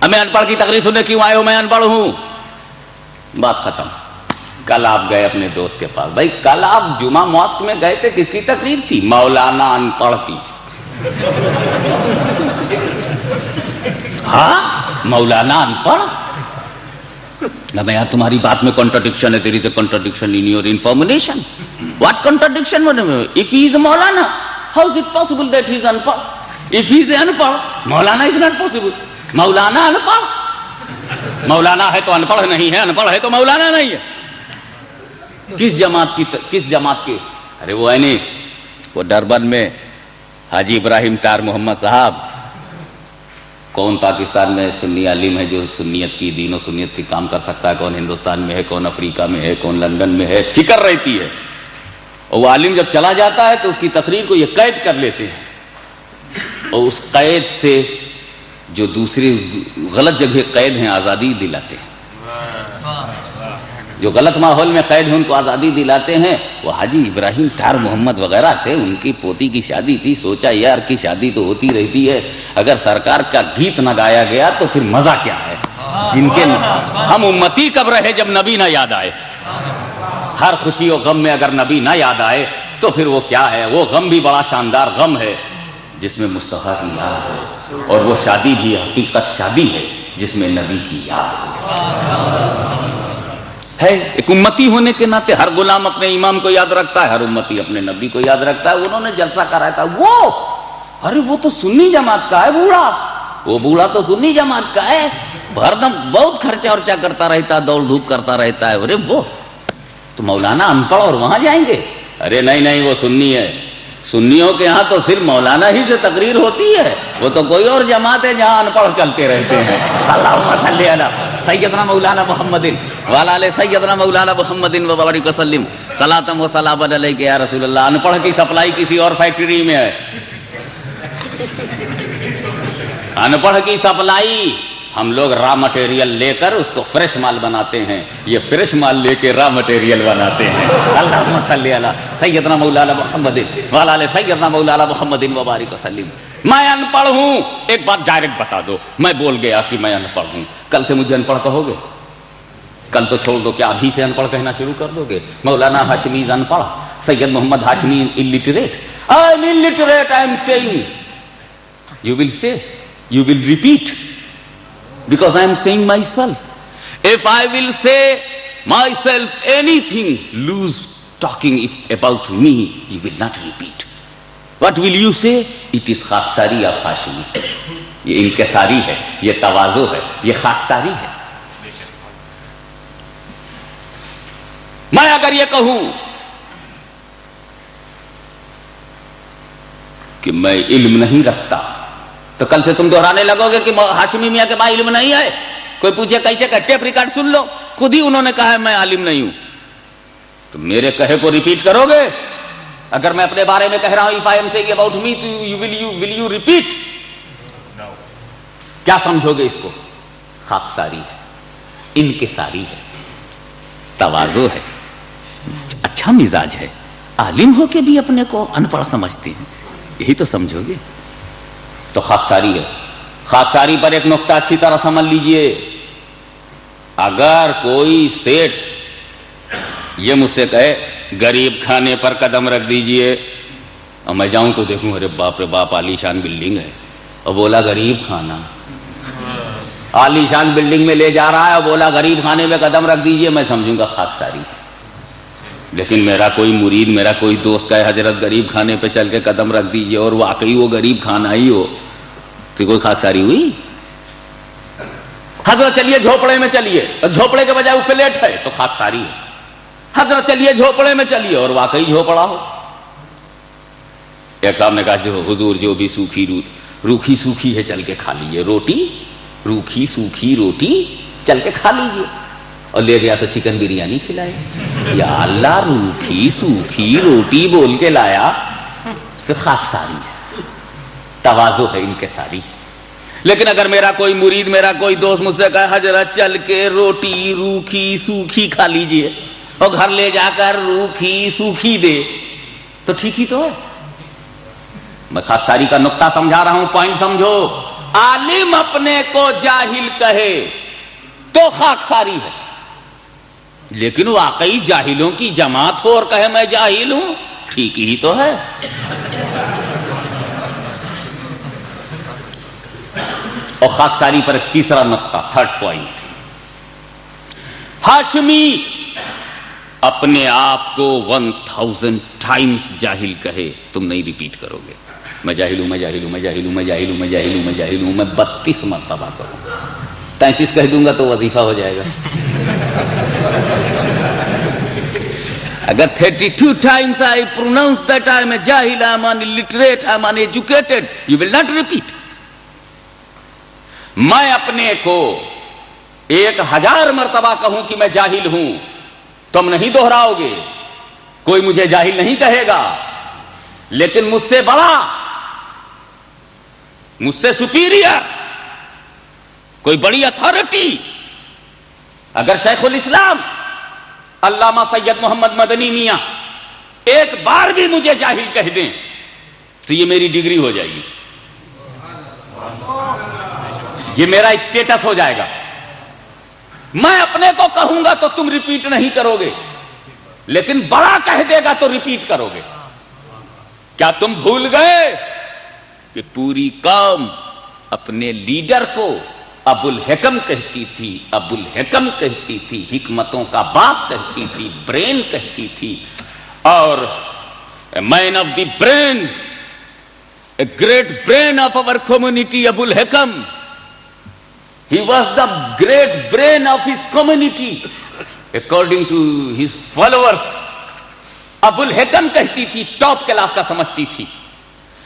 اب میں انپڑھ کی تقریر سننے کیوں آئے ہو؟ میں انپڑھ ہوں. بات ختم. کل آپ گئے اپنے دوست کے پاس. بھائی کل آپ جمعہ ماسک میں گئے تھے، کس کی تقریر تھی؟ مولانا انپڑھ کی. ہاں مولانا انپڑھ. نہ میں یہاں تمہاری بات میں کنٹرڈکشن ہے. there is a contradiction in your information. What contradiction? If he is Maulana, how is it possible that he is unpad? If he is unpad, Maulana is not possible. Maulana unpad. Maulana ہے تو انپڑھ نہیں ہے، انپڑھ ہے تو مولانا نہیں ہے. کس جماعت کی؟ ارے وہ ہے نہیں، وہ ڈربن میں حاجی ابراہیم تار محمد صاحب. کون پاکستان میں سنی عالم ہے جو سنیت کی، دین و سنیت کی کام کر سکتا ہے؟ کون ہندوستان میں ہے، کون افریقہ میں ہے، کون لندن میں ہے؟ فکر رہتی ہے. اور وہ عالم جب چلا جاتا ہے تو اس کی تقریر کو یہ قید کر لیتے ہیں، اور اس قید سے جو دوسری غلط جگہ قید ہیں آزادی دلاتے ہیں. جو غلط ماحول میں قید ہیں ان کو آزادی دلاتے ہیں. وہ حاجی ابراہیم تار محمد وغیرہ تھے، ان کی پوتی کی شادی تھی. سوچا یار کی شادی تو ہوتی رہتی ہے، اگر سرکار کا گیت نہ گایا گیا تو پھر مزہ کیا ہے؟ جن کے ہم امتی کب رہے جب نبی نہ یاد آئے. ہر خوشی و غم میں اگر نبی نہ یاد آئے تو پھر وہ کیا ہے؟ وہ غم بھی بڑا شاندار غم ہے جس میں مصطفیٰ کی یاد ہے، اور وہ شادی بھی حقیقت شادی ہے جس میں نبی کی یاد ہے. ایک امتی ہونے کے ناطے ہر غلام اپنے امام کو یاد رکھتا ہے، ہر امتی اپنے نبی کو یاد رکھتا ہے. انہوں نے جلسہ کرایا تھا. وہ تو سنی جماعت کا ہے بوڑھا، وہ بوڑھا تو سنی جماعت کا ہے، ہر دم بہت خرچہ ورچہ کرتا رہتا ہے، دوڑ دھوپ کرتا رہتا ہے. ارے وہ تو مولانا انپڑھ اور وہاں جائیں گے؟ ارے نہیں وہ سنی ہے. سنیوں کے ہاں تو صرف مولانا ہی سے تقریر ہوتی ہے، وہ تو کوئی اور جماعت ہے جہاں انپڑھ چلتے رہتے ہیں. اللہم صلی علی سیدنا مولانا محمد وعلی آل سیدنا مولانا محمد وبارک وسلم. صلاۃ و سلام علیک یا رسول اللہ. انپڑھ کی سپلائی کسی اور فیکٹری میں ہے. انپڑھ کی سپلائی ہم لوگ را مٹیریل لے کر اس کو فریش مال بناتے ہیں، یہ فریش مال لے کے را مٹیریل بناتے ہیں. اللہم صلی علی سیدنا مولانا محمد وعلی آل سیدنا مولانا محمد وبارک وسلم. میں ان پڑھ ہوں. ایک بات ڈائریکٹ بتا دو، میں بول گیا کہ میں ان پڑھ ہوں، کل سے مجھے ان پڑھ کہو گے؟ کل تو چھوڑ دو، کیا ابھی سے ان پڑھ کہنا شروع کر دو گے؟ مولانا ہاشمی ان پڑھ، سید محمد Hashmi illiterate. I am illiterate, I am saying. You will say, you will repeat. Because I am saying myself. If I will say myself anything, lose talking about me, you will not repeat. What will you say? It is خاکساری of Hashimi. یہ انکساری ہے، یہ تواضع ہے، یہ خاکساری ہے. میں اگر یہ کہوں کہ میں علم نہیں رکھتا تو کل سے تم دہرانے لگو گے کہ ہاشمی میاں کے پاس علم نہیں ہے. کوئی پوچھے کیسے کہ ٹیپ ریکارڈ سن لو، خود ہی انہوں نے کہا ہے میں عالم نہیں ہوں، تو میرے کہے کو ریپیٹ کرو گے؟ اگر میں اپنے بارے میں کہہ رہا ہوں if I am saying about me تو will you repeat؟ کیا سمجھو گے اس کو؟ خاکساری ہے، انکساری ہے، تواضع ہے، اچھا مزاج ہے، عالم ہو کے بھی اپنے کو ان پڑھ سمجھتے ہیں، یہی تو سمجھو گے تو خاکساری ہے۔ خاکساری پر ایک نقطہ اچھی طرح سمجھ لیجئے، اگر کوئی سیٹ یہ مجھ سے کہے غریب کھانے پر قدم رکھ دیجئے، اور میں جاؤں تو دیکھوں ارے باپ رے باپ عالی شان بلڈنگ ہے، اور بولا غریب کھانا، عالی شان بلڈنگ میں لے جا رہا ہے اور بولا غریب کھانے میں قدم رکھ دیجئے، میں سمجھوں گا خاکساری۔ لیکن میرا کوئی مرید، میرا کوئی دوست کہے حضرت غریب کھانے پہ چل کے قدم رکھ دیجئے، اور واقعی وہ غریب کھانا ہی ہو، تو کوئی خاکساری ہوئی؟ حضرت چلیے جھوپڑے میں چلیے، اور جھوپڑے کے بجائے اوپر لیٹ ہے تو خاکساری ہے۔ حضرت چلیے جھوپڑے میں چلیے اور واقعی جھوپڑا ہو۔ ایک صاحب نے کہا جو حضور جو بھی روکھی سوکھی ہے چل کے کھا لیجیے، روٹی روکھی سوکھی روٹی چل کے کھا لیجیے، اور لے گیا تو چکن بریانی کھلائے۔ یا اللہ، روکھی سوکھی روٹی بول کے لایا تو خاکساری ہے، تواضع ہے، انکساری۔ لیکن اگر میرا کوئی مرید، میرا کوئی دوست مجھ سے کہے حضرت چل کے روٹی روکھی سوکھی کھا لیجیے اور گھر لے جا کر روکھی سوکھی دے، تو ٹھیک ہی تو ہے۔ میں خاکساری کا نقطہ سمجھا رہا ہوں، پوائنٹ سمجھو۔ عالم اپنے کو جاہل کہے تو خاکساری ہے، لیکن واقعی جاہلوں کی جماعت ہو اور کہے میں جاہل ہوں، ٹھیک ہی تو ہے۔ اور خاکساری پر ایک تیسرا نقطہ، تھرڈ پوائنٹ، ہاشمی اپنے آپ کو 1000 ٹائمز جاہل کہے، تم نہیں ریپیٹ کرو گے، میں جاہل ہوں، میں جاہل ہوں، میں جاہل ہوں، میں جاہل ہوں، میں جاہل ہوں، میں جاہل ہوں، میں 32 مرتبہ کروں، 33 کہہ دوں گا تو وظیفہ ہو جائے گا۔ اگر 32 times I pronounce that I am a jahil, I am illiterate, I am uneducated, you will not repeat۔ میں اپنے کو 1000 مرتبہ کہوں کہ میں جاہل ہوں، تم نہیں دہراؤ گے، کوئی مجھے جاہل نہیں کہے گا، لیکن مجھ سے بڑا، مجھ سے سپیریئر کوئی بڑی اتھارٹی اگر شیخ الاسلام علامہ سید محمد مدنی میاں ایک بار بھی مجھے جاہل کہہ دیں تو یہ میری ڈگری ہو جائے گی، یہ میرا اسٹیٹس ہو جائے گا۔ میں اپنے کو کہوں گا تو تم ریپیٹ نہیں کرو گے، لیکن بڑا کہہ دے گا تو ریپیٹ کرو گے۔ کیا تم بھول گئے کہ پوری قوم اپنے لیڈر کو ابو الحکم کہتی تھی، ابو الحکم کہتی تھی، حکمتوں کا باپ کہتی تھی، برین کہتی تھی، اور man of the brain, a great brain of our community، ابو الحکم، he was the great brain of his community according to his followers۔ ابو الحکم کہتی تھی، ٹاپ کلاس کا سمجھتی تھی۔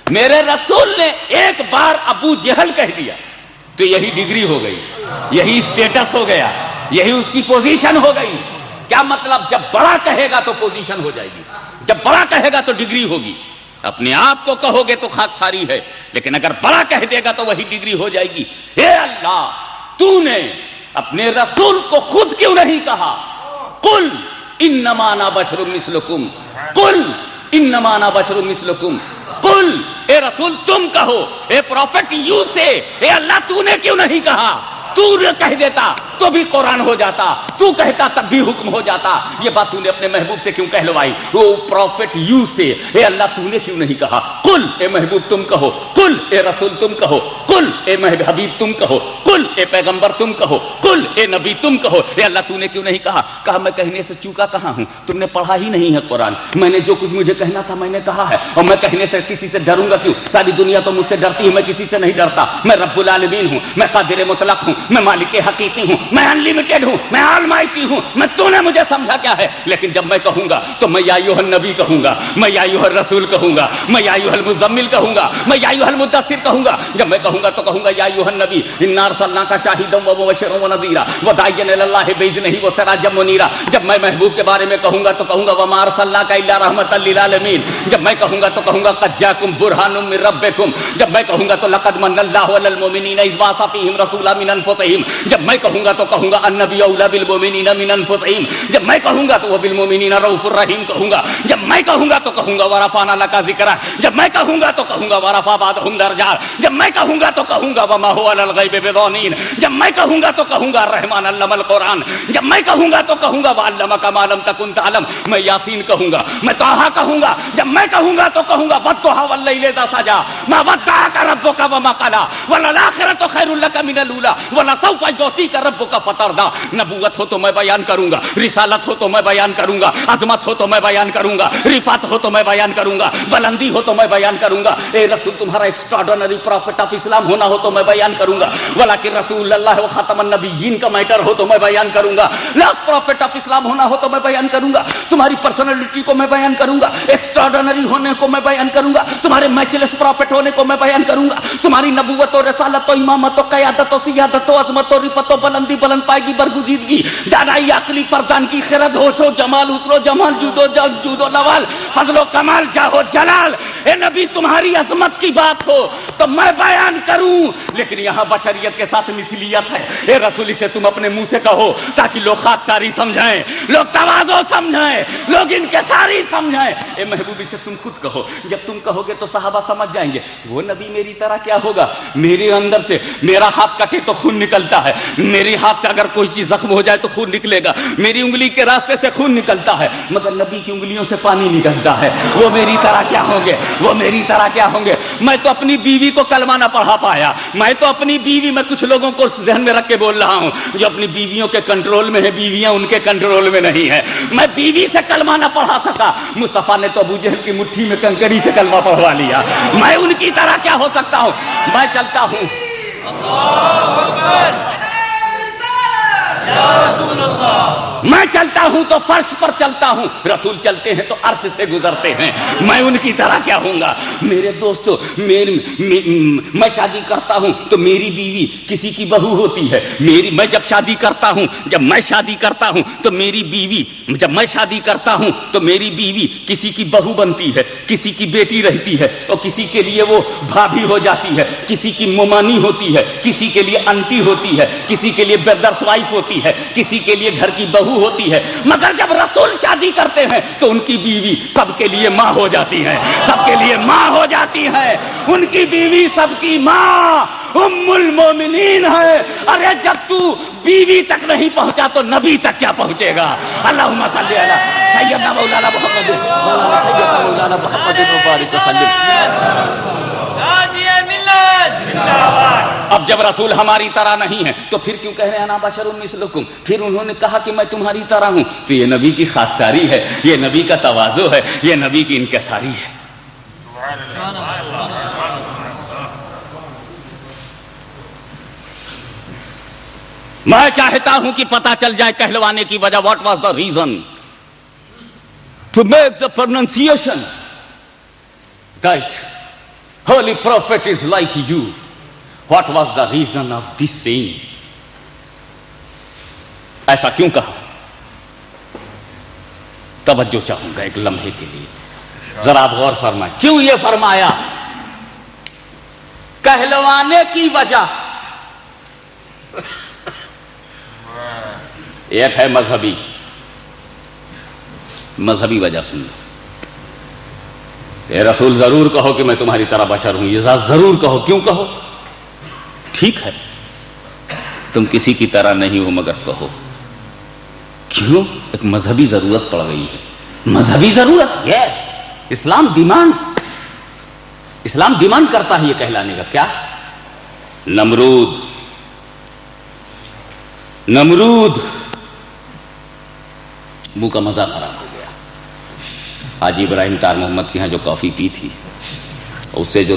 میرے رسول نے ایک بار ابو جہل کہہ دیا تو یہی ڈگری ہو گئی، یہی اسٹیٹس ہو گیا، یہی اس کی پوزیشن ہو گئی۔ کیا مطلب؟ جب بڑا کہے گا تو پوزیشن ہو جائے گی، جب بڑا کہے گا تو ڈگری ہوگی۔ اپنے آپ کو کہو گے تو خاکساری ہے، لیکن اگر بڑا کہہ دے گا تو وہی ڈگری ہو جائے گی۔ اے اللہ، تو نے اپنے رسول کو خود کیوں نہیں کہا قل انما انا بشر مثلکم، قل انما انا بشر مثلکم، قل، اے رسول تم کہو، اے پروفٹ یو سے، اے اللہ تو نے کیوں نہیں کہا؟ تو نے کہہ دیتا تو بھی قرآن ہو جاتا، تو کہتا تب بھی حکم ہو جاتا۔ یہ بات تو نے اپنے محبوب سے کیوں کہلوائی؟ وہ پروفٹ یو سے، اے اللہ تو نے کیوں نہیں کہا قل، اے محبوب تم کہو، قل، اے رسول تم کہو، قل، اے حبیب تم کہو، قل، اے پیغمبر تم کہو، قل، اے نبی تم کہو، اے اللہ تو نے کیوں نہیں کہا؟ کہا میں کہنے سے چوکا کہاں ہوں، تم نے پڑھا ہی نہیں ہے قرآن، میں نے جو کچھ مجھے کہنا تھا میں نے کہا ہے، اور میں کہنے سے کسی سے ڈروں گا کیوں؟ ساری دنیا تو مجھ سے ڈرتی ہے، میں کسی سے نہیں ڈرتا، میں رب العالمین ہوں، میں قادر مطلق ہوں، میں مالک حقیقی ہوں، میں انلمیٹڈ ہوں، میں آلمائٹی ہوں، میں تو نے مجھے سمجھا کیا ہے. لیکن جب میں کہوں گا تو میں یا ایھا النبی کہوں گا، میں یا ایھا الرسول کہوں گا، میں یا ایھا المزمل کہوں گا، میں یا ایھا المدثر کہوں گا. جب میں کہوں گا تو کہوں گا یا ایھا النبی انا ارسلناک شاہدا ومبشرا ونذیرا وداعیا الی اللہ باذنہ وسراجا منیرا. جب میں محبوب کے بارے میں کہوں گا تو کہوں گا وما ارسلناک الا رحمۃ للعالمین. جب میں کہوں گا تو کہوں گا قد جاءکم برہان من ربکم. جب میں کہوں گا تو لقد من اللہ علی المؤمنین اذ بعث فیہم رسولا من انفسہم. جب میں کہوں گا تو کہوں گا النبی اولی بالمؤمنین من انفسہم. جب میں کہوں گا تو وہ بالمؤمنین رؤوف الرحیم کہوں گا. جب میں کہوں گا تو کہوں گا ورفعنا لک ذکرک. جب میں کہوں گا تو کہوں گا ورفع بعضهم درجات. جب میں کہوں گا تو کہوں گا وما هو علی الغیب بضنین. جب میں کہوں گا تو کہوں گا الرحمن علم القرآن. جب میں کہوں گا تو کہوں گا وعلمک ما لم تکن تعلم. میں یاسین کہوں گا، میں طٰہٰ کہوں گا. جب میں کہوں گا تو کہوں گا والضحیٰ واللیل اذا سجی ما ودعک ربک وما قلی وللآخرۃ خیر لک من الاولی ولسوف یعطیک ربک فترضی. نبوت ہو تو میں بیان کروں گا، رسالت ہو تو میں بیان کروں گا، عظمت ہو تو میں بیان کروں گا، رفعت ہو تو میں بیان کروں گا، بلندی ہو تو میں بیان کروں گا. اے رسول تمہارا ایکسٹراڈنری پروفٹ آف اسلام ہونا ہو تو میں بیان کروں گا. ولیکن رسول اللہ و خاتم النبیین کا میٹر ہو تو میں بیان کروں گا. لاسٹ پروفٹ آف اسلام ہونا ہو تو میں بیان کروں گا. تمہاری پرسنالٹی کو میں بیان کروں گا، ایکسٹراڈنری ہونے کو میں بیان کروں گا، تمہارے میچلیس پروفٹ ہونے کو میں بیان کروں گا، تمہاری نبوت و رسالت و امامت و قیادت و سیادت و عظمت و رفعت و بلندی بلند پائگی برگزیدگی دانائی عقلی پردان کی خرد ہوش و جمال حسن و جمال جود و نوال فضل و کمال جاہ و جلال. اے نبی تمہاری عظمت کی بات ہو تو میں بیان کروں. لیکن یہاں بشریت کے ساتھ مثلیت ہے. اے رسول اسے تم اپنے منہ سے کہو تاکہ لوگ خاکساری سمجھیں، لوگ تواضع سمجھیں، لوگ انکساری سمجھیں. اے محبوب اسے تم خود کہو. جب تم کہو گے تو صحابہ سمجھ جائیں گے وہ نبی میری طرح کیا ہوگا. میرے اندر سے میرا ہاتھ کٹے تو خون نکلتا ہے، میری ہاتھ سے اگر کوئی چیز زخم ہو جائے تو خون نکلے گا، میری انگلی کے راستے سے خون نکلتا ہے، مگر نبی کی انگلیوں سے پانی نکلتا ہے. وہ میری طرح کیا ہوں گے، وہ میری طرح کیا ہوں گے. میں تو اپنی بیوی کو کلمہ نہ پڑھا پایا. میں تو اپنی بیوی، میں کچھ لوگوں کو ذہن میں رکھ کے بول رہا ہوں جو اپنی بیویوں کے کنٹرول میں ہے، بیویاں ان کے کنٹرول میں نہیں ہے. میں بیوی سے کلمہ نہ پڑھا سکا. مصطفیٰ نے تو ابو جہل کی مٹھی میں کنکری سے کلمہ پڑھوا لیا. میں ان کی طرح کیا ہو سکتا ہوں. میں چلتا ہوں میں چلتا ہوں تو فرش پر چلتا ہوں، رسول چلتے ہیں تو عرش سے گزرتے ہیں. میں ان کی طرح کیا ہوں گا. میرے دوستو، میں شادی کرتا ہوں تو میری بیوی کسی کی بہو ہوتی ہے. میں جب شادی کرتا ہوں، جب میں شادی کرتا ہوں تو میری بیوی، جب میں شادی کرتا ہوں تو میری بیوی کسی کی بہو بنتی ہے، کسی کی بیٹی رہتی ہے، اور کسی کے لیے وہ بھابھی ہو جاتی ہے، کسی کی ممانی ہوتی ہے، کسی کے لیے انٹی ہوتی ہے، کسی کے لیے بردرس وائف ہوتی ہے، کسی کے لیے گھر کی بہو ہوتی ہے. مگر جب رسول شادی کرتے ہیں تو ان کی بیوی سب کے لیے ماں ہو جاتی ہے، سب کے لیے ماں ہو جاتی ہے. ان کی بیوی سب کی ماں ام المومنین ہے. ارے جب تو بیوی تک نہیں پہنچا تو نبی تک کیا پہنچے گا. اللہم صلی علی سیدنا مولانا محمد مولانا محمد وبارک وسلم. اب جب رسول ہماری طرح نہیں ہے تو پھر کیوں کہہ رہے ہیں انا بشر مثلکم. پھر انہوں نے کہا کہ میں تمہاری طرح ہوں تو یہ نبی کی خاکساری ہے، یہ نبی کا تواضع ہے، یہ نبی کی انکساری ہے. میں چاہتا ہوں کہ پتہ چل جائے کہلوانے کی وجہ. What was the reason to make the pronunciation that holy prophet is like you. What was the reason of this saying? ایسا کیوں کہا؟ توجہ چاہوں گا ایک لمحے کے لیے، ذرا آپ غور فرمائیں. کیوں یہ فرمایا؟ کہلوانے کی وجہ ایک ہے مذہبی وجہ. سن لو، اے رسول ضرور کہو کہ میں تمہاری طرح بشر ہوں. یہ ذات ضرور کہو. کیوں کہو؟ ٹھیک ہے تم کسی کی طرح نہیں ہو مگر کہو. کیوں؟ ایک مذہبی ضرورت پڑ گئی ہے. مذہبی ضرورت، یس. اسلام ڈیمانڈ کرتا ہے یہ کہلانے کا. کیا؟ نمرود منہ کا مزہ خراب ہو گیا. حاجی ابراہیم طاہر محمد کے یہاں جو کافی پی تھی اس سے جو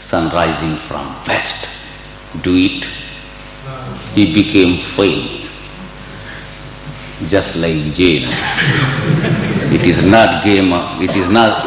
sun rising from west, do it. He became failed, just like jail. It is not game, it is not,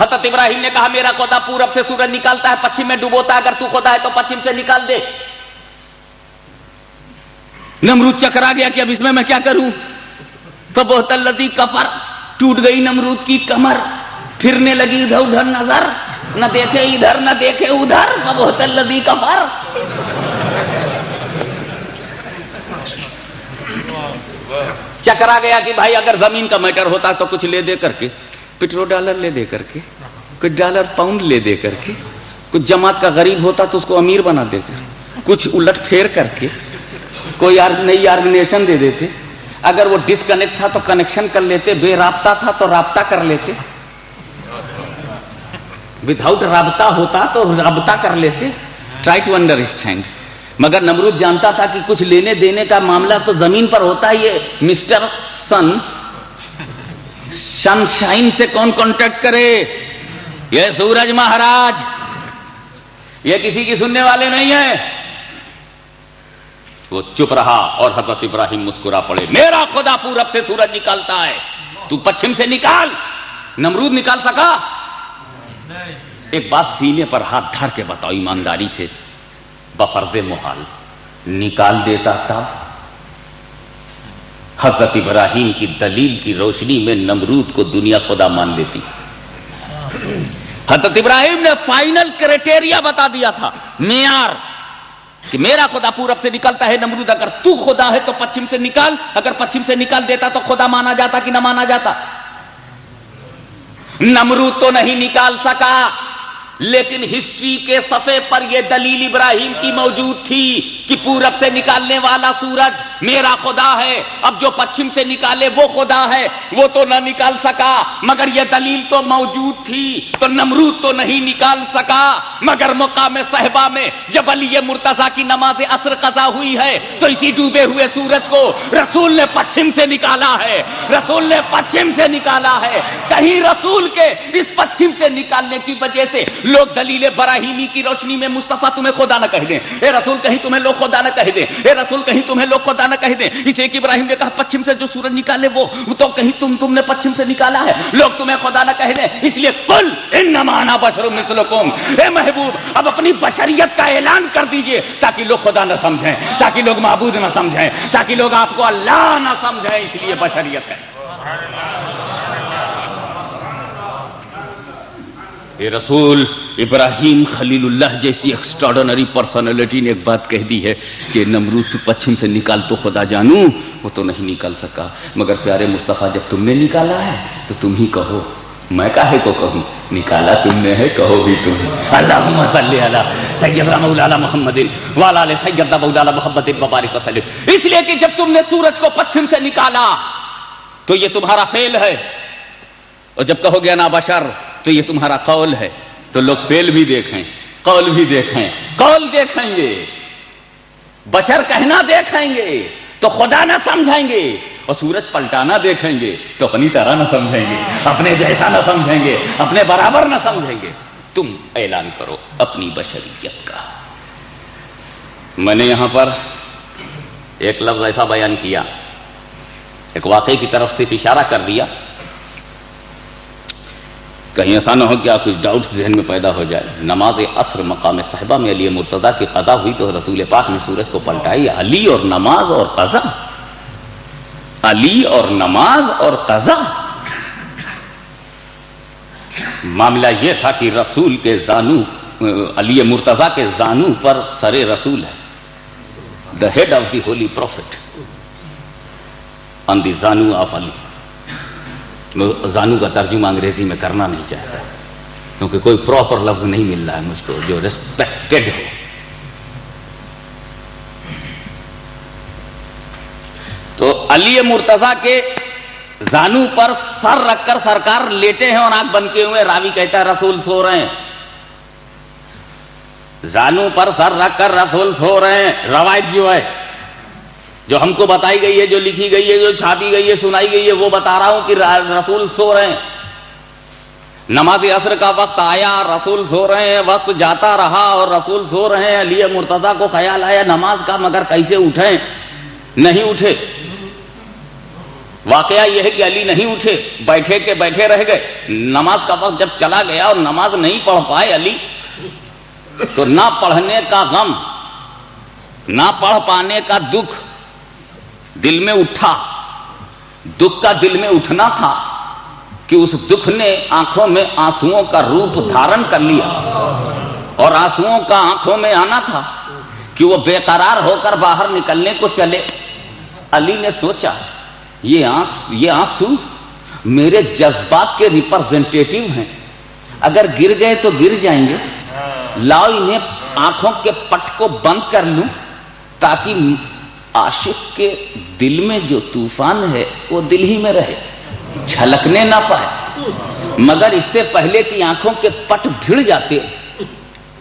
حضرت ابراہیم نے کہا میرا خدا پورب سے سورج نکالتا ہے پچھم میں ڈوبوتا ہے، اگر تو خدا ہے تو پچھم سے نکال دے۔ نمرود چکرا گیا کہ اب اس میں کیا کروں؟ فبہت الذی کفر، ٹوٹ گئی نمرود کی کمر، پھرنے لگی ادھر ادھر نظر، نہ دیکھے ادھر نہ دیکھے ادھر، فبہت الذی کفر۔ چکرا گیا کہ بھائی اگر زمین کا میٹر ہوتا تو کچھ لے دے کر کے، پیٹرو ڈالر لے دے کر کے، کچھ ڈالر پاؤنڈ لے دے کر کے، کچھ جماعت کا غریب ہوتا تو اس کو امیر بنا دیتے، کچھ الٹ پھیر کر کے کوئی نئی آرگنائزیشن دے دیتے، اگر وہ ڈسکنیکٹ تھا تو کنیکشن کر لیتے، بے رابطہ تھا تو رابطہ کر لیتے، وداؤٹ رابطہ ہوتا تو رابطہ کر لیتے۔ Try to understand. مگر نمرود جانتا تھا کہ کچھ لینے دینے کا معاملہ تو زمین پر ہوتا ہے، یہ مسٹر سن شائن سے کون کانٹیکٹ کرے؟ یہ سورج مہاراج، یہ کسی کی سننے والے نہیں ہیں۔ وہ چپ رہا اور حضرت ابراہیم مسکرا پڑے، میرا خدا پورب سے سورج نکالتا ہے، تو پچھم سے نکال۔ نمرود نکال سکا؟ ایک بات سینے پر ہاتھ دھر کے بتاؤ ایمانداری سے، بفرض محال نکال دیتا تھا؟ حضرت ابراہیم کی دلیل کی روشنی میں نمرود کو دنیا خدا مان لیتی۔ حضرت ابراہیم نے فائنل کرائٹیریا بتا دیا تھا، معیار، کہ میرا خدا پورب سے نکلتا ہے، نمرود اگر تو خدا ہے تو پچھم سے نکال، اگر پچھم سے نکال دیتا تو خدا مانا جاتا کہ نہ مانا جاتا؟ نمرود تو نہیں نکال سکا، لیکن ہسٹری کے صفحے پر یہ دلیل ابراہیم کی موجود تھی کہ پورب سے نکالنے والا سورج میرا خدا ہے، اب جو پچھم سے نکالے وہ خدا ہے، وہ تو نہ نکال سکا، مگر یہ دلیل تو موجود تھی، تو نمرود تو نہیں نکال سکا۔ مگر مقام صحبہ میں جب علی مرتضیٰ کی نماز عصر قضا ہوئی ہے تو اسی ڈوبے ہوئے سورج کو رسول نے پچھم سے نکالا ہے، رسول نے پچھم سے نکالا ہے۔ کہیں رسول کے اس پچھم سے نکالنے کی وجہ سے لوگ دلیل براہیمی کی روشنی میں مصطفیٰ تمہیں خدا نہ کہہ دیں، اے رسول کہیں تمہیں لوگ خدا نہ کہہ دیں، اے رسول کہیں تمہیں لوگ خدا نہ کہہ دیں۔ اسے کہ ابراہیم نے کہا پچھم سے جو سورج نکالے وہ تو کہیں تم نے پچھم سے نکالا ہے، لوگ تمہیں خدا نہ کہہ دیں، اس لیے قل انما انا بشر مثلکم، اے محبوب اب اپنی بشریت کا اعلان کر دیجئے تاکہ لوگ خدا نہ سمجھیں، تاکہ لوگ معبود نہ سمجھیں، تاکہ لوگ آپ کو اللہ نہ سمجھیں، اس لیے بشریت ہے۔ یہ رسول ابراہیم خلیل اللہ جیسی ایکسٹراڈنری پرسنالٹی نے ایک بات کہہ دی ہے کہ نمرود تو پچھم سے نکال تو خدا جانوں، وہ تو نہیں نکال سکا، مگر پیارے مصطفیٰ جب تم نے نکالا ہے تو تم ہی کہو، میں کاہے کو کہوں، نکالا تم نے ہے، کہو بھی تم۔ اللہم صلی علی سیدنا مولانا محمد وعلی آل سیدنا مولانا محمد وبارک وسلم۔ اس لیے کہ جب تم نے سورج کو پچھم سے نکالا تو یہ تمہارا فعل ہے، اور جب کہو گے انا بشر تو یہ تمہارا قول ہے، تو لوگ فعل بھی دیکھیں، قول بھی دیکھیں، قول دیکھیں گے، بشر کہنا دیکھیں گے تو خدا نہ سمجھیں گے، اور سورج پلٹانا دیکھیں گے تو اپنی طرح نہ سمجھیں گے، اپنے جیسا نہ سمجھیں گے، اپنے برابر نہ سمجھیں گے۔ تم اعلان کرو اپنی بشریت کا۔ میں نے یہاں پر ایک لفظ ایسا بیان کیا، ایک واقعے کی طرف صرف اشارہ کر دیا، کہیں ایسا نہ ہو کہ آپ کچھ ڈاؤٹس ذہن میں پیدا ہو جائے۔ نماز عصر مقام صحبہ میں علی مرتضیٰ کی قضا ہوئی تو رسول پاک نے سورج کو پلٹائی۔ علی اور نماز اور قضا، علی اور نماز اور قضا۔ معاملہ یہ تھا کہ رسول کے زانو، علی مرتضیٰ کے زانو پر سر رسول ہے، the head of the holy prophet on the زانو آف علی۔ زانو کا ترجمہ انگریزی میں کرنا نہیں چاہتا کیونکہ کوئی پراپر لفظ نہیں مل رہا ہے مجھ کو جو ریسپیکٹڈ ہو۔ تو علی مرتضیٰ کے زانو پر سر رکھ کر سرکار لیٹے ہیں اور آنکھ بند کیے ہوئے، راوی کہتا ہے رسول سو رہے ہیں، زانو پر سر رکھ کر رسول سو رہے ہیں۔ روایت جو ہے، جو ہم کو بتائی گئی ہے، جو لکھی گئی ہے، جو چھاپی گئی ہے، سنائی گئی ہے، وہ بتا رہا ہوں کہ رسول سو رہے ہیں۔ نماز عصر کا وقت آیا، رسول سو رہے ہیں، وقت جاتا رہا اور رسول سو رہے ہیں۔ علی مرتضیٰ کو خیال آیا نماز کا، مگر کیسے اٹھیں؟ نہیں اٹھے۔ واقعہ یہ ہے کہ علی نہیں اٹھے، بیٹھے کے بیٹھے رہ گئے. نماز کا وقت جب چلا گیا اور نماز نہیں پڑھ پائے علی، تو نہ پڑھنے کا غم، نہ پڑھ پانے کا دکھ دل میں اٹھا. دکھ کا دل میں اٹھنا تھا کہ اس دکھ نے آنکھوں میں آنسوؤں کا روپ دھارن کر لیا، اور آنسوؤں کا آنکھوں میں آنا تھا کہ وہ بے قرار ہو کر باہر نکلنے کو چلے. علی نے سوچا یہ آنسو میرے جذبات کے ریپرزینٹیٹیو ہیں، اگر گر گئے تو گر جائیں گے، لاؤ انہیں آنکھوں کے پٹ کو بند کر لوں تاکہ عاشق کے دل میں جو طوفان ہے وہ دل ہی میں رہے، چھلکنے نہ پائے. مگر اس سے پہلے کہ آنکھوں کے پٹ بھیڑ جاتے،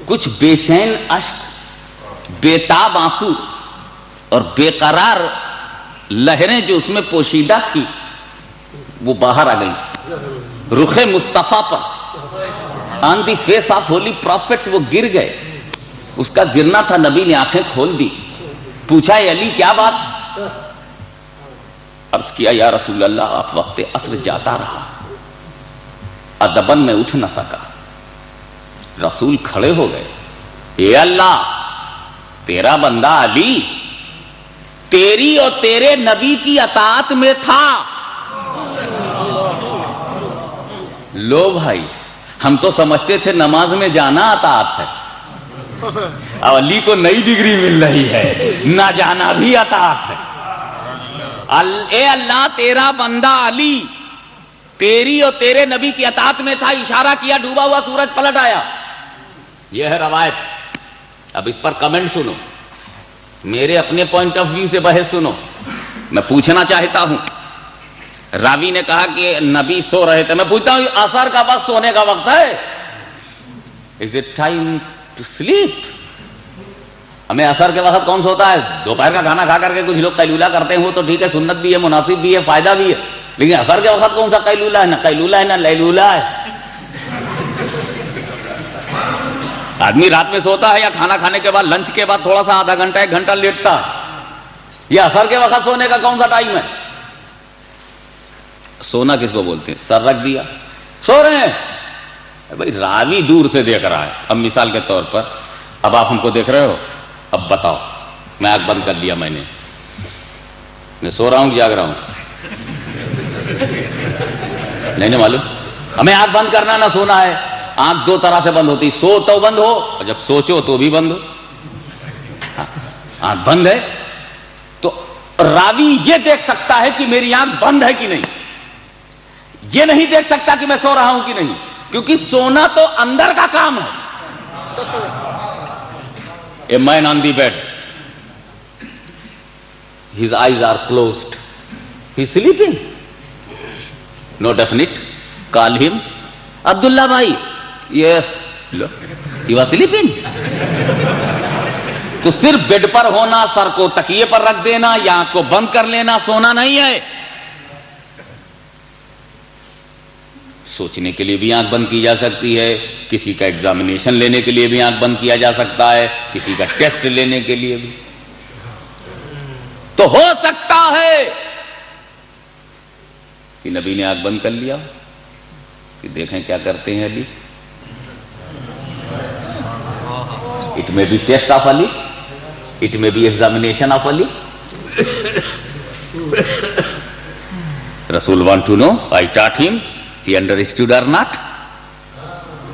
کچھ بے چین اشک، بےتاب آنسو اور بے قرار لہریں جو اس میں پوشیدہ تھی وہ باہر آ گئی. رخ مصطفیٰ پر، on the face of holy prophet وہ گر گئے. اس کا گرنا تھا، نبی نے آنکھیں کھول دی. پوچھا اے علی کیا بات؟ عرض کیا یا رسول اللہ آپ وقت عصر جاتا رہا، ادبن میں اٹھ نہ سکا. رسول کھڑے ہو گئے. اے اللہ، تیرا بندہ علی تیری اور تیرے نبی کی اطاعت میں تھا. لو بھائی، ہم تو سمجھتے تھے نماز میں جانا اطاعت ہے، علی کو نئی ڈگری مل رہی ہے، نہ جانا بھی اطاعت ہے. اے اللہ، تیرا بندہ علی تیری اور تیرے نبی کی اطاعت میں تھا. اشارہ کیا، ڈوبا ہوا سورج پلٹ آیا. یہ ہے روایت. اب اس پر کمنٹ سنو، میرے اپنے پوائنٹ آف ویو سے بحث سنو. میں پوچھنا چاہتا ہوں، راوی نے کہا کہ نبی سو رہے تھے. میں پوچھتا ہوں عصر کا وقت سونے کا وقت ہے؟ Is it time to sleep? ہمیں عصر کے وقت کون سوتا ہے؟ دوپہر کا کھانا کھا کر کے کچھ لوگ قیلولہ کرتے ہیں، وہ تو ٹھیک ہے، سنت بھی ہے، مناسب بھی ہے، فائدہ بھی ہے. لیکن عصر کے وقت کون سا قیلولہ ہے؟ نہ قیلولہ ہے نہ لیلولہ ہے. آدمی رات میں سوتا ہے یا کھانا کھانے کے بعد، لنچ کے بعد تھوڑا سا آدھا گھنٹہ 1 گھنٹہ لیٹتا ہے. یہ عصر کے وقت سونے کا کون سا ٹائم ہے؟ سونا کس کو بولتے ہیں؟ سر رکھ دیا سو رہے ہیں. بھائی راوی دور سے دیکھ رہا ہے. اب مثال کے طور پر اب آپ ہم کو دیکھ رہے ہو، اب بتاؤ، میں آنکھ بند کر لیا، میں سو رہا ہوں کہ جاگ رہا ہوں؟ نہیں معلوم. ہمیں آنکھ بند کرنا نہ سونا ہے. آنکھ 2 طرح سے بند ہوتی، سو تو بند ہو اور جب سوچو تو بھی بند ہو. آنکھ بند ہے تو راوی یہ دیکھ سکتا ہے کہ میری آنکھ بند ہے کہ نہیں، یہ نہیں دیکھ سکتا کہ میں سو رہا ہوں کہ نہیں، کیونکہ سونا تو اندر کا کام ہے. A man on the bed, his eyes are closed, he's sleeping, no definite. Call him, Abdullah bhai. Yes, he was sleeping. تو صرف بیڈ پر ہونا، سر کو تکیے پر رکھ دینا یا آنکھ کو بند کر لینا سونا نہیں ہے. سوچنے کے لیے بھی آنکھ بند کی جا سکتی ہے، کسی کا ایگزامینیشن لینے کے لیے بھی آنکھ بند کیا جا سکتا ہے، کسی کا ٹیسٹ لینے کے لیے بھی. تو ہو سکتا ہے کہ نبی نے آنکھ بند کر لیا کہ دیکھیں کیا کرتے ہیں Ali. It may be test of Ali, it may be examination of Ali. رسول وانٹ ٹو نو آئی ٹاٹ ہم he understood or not.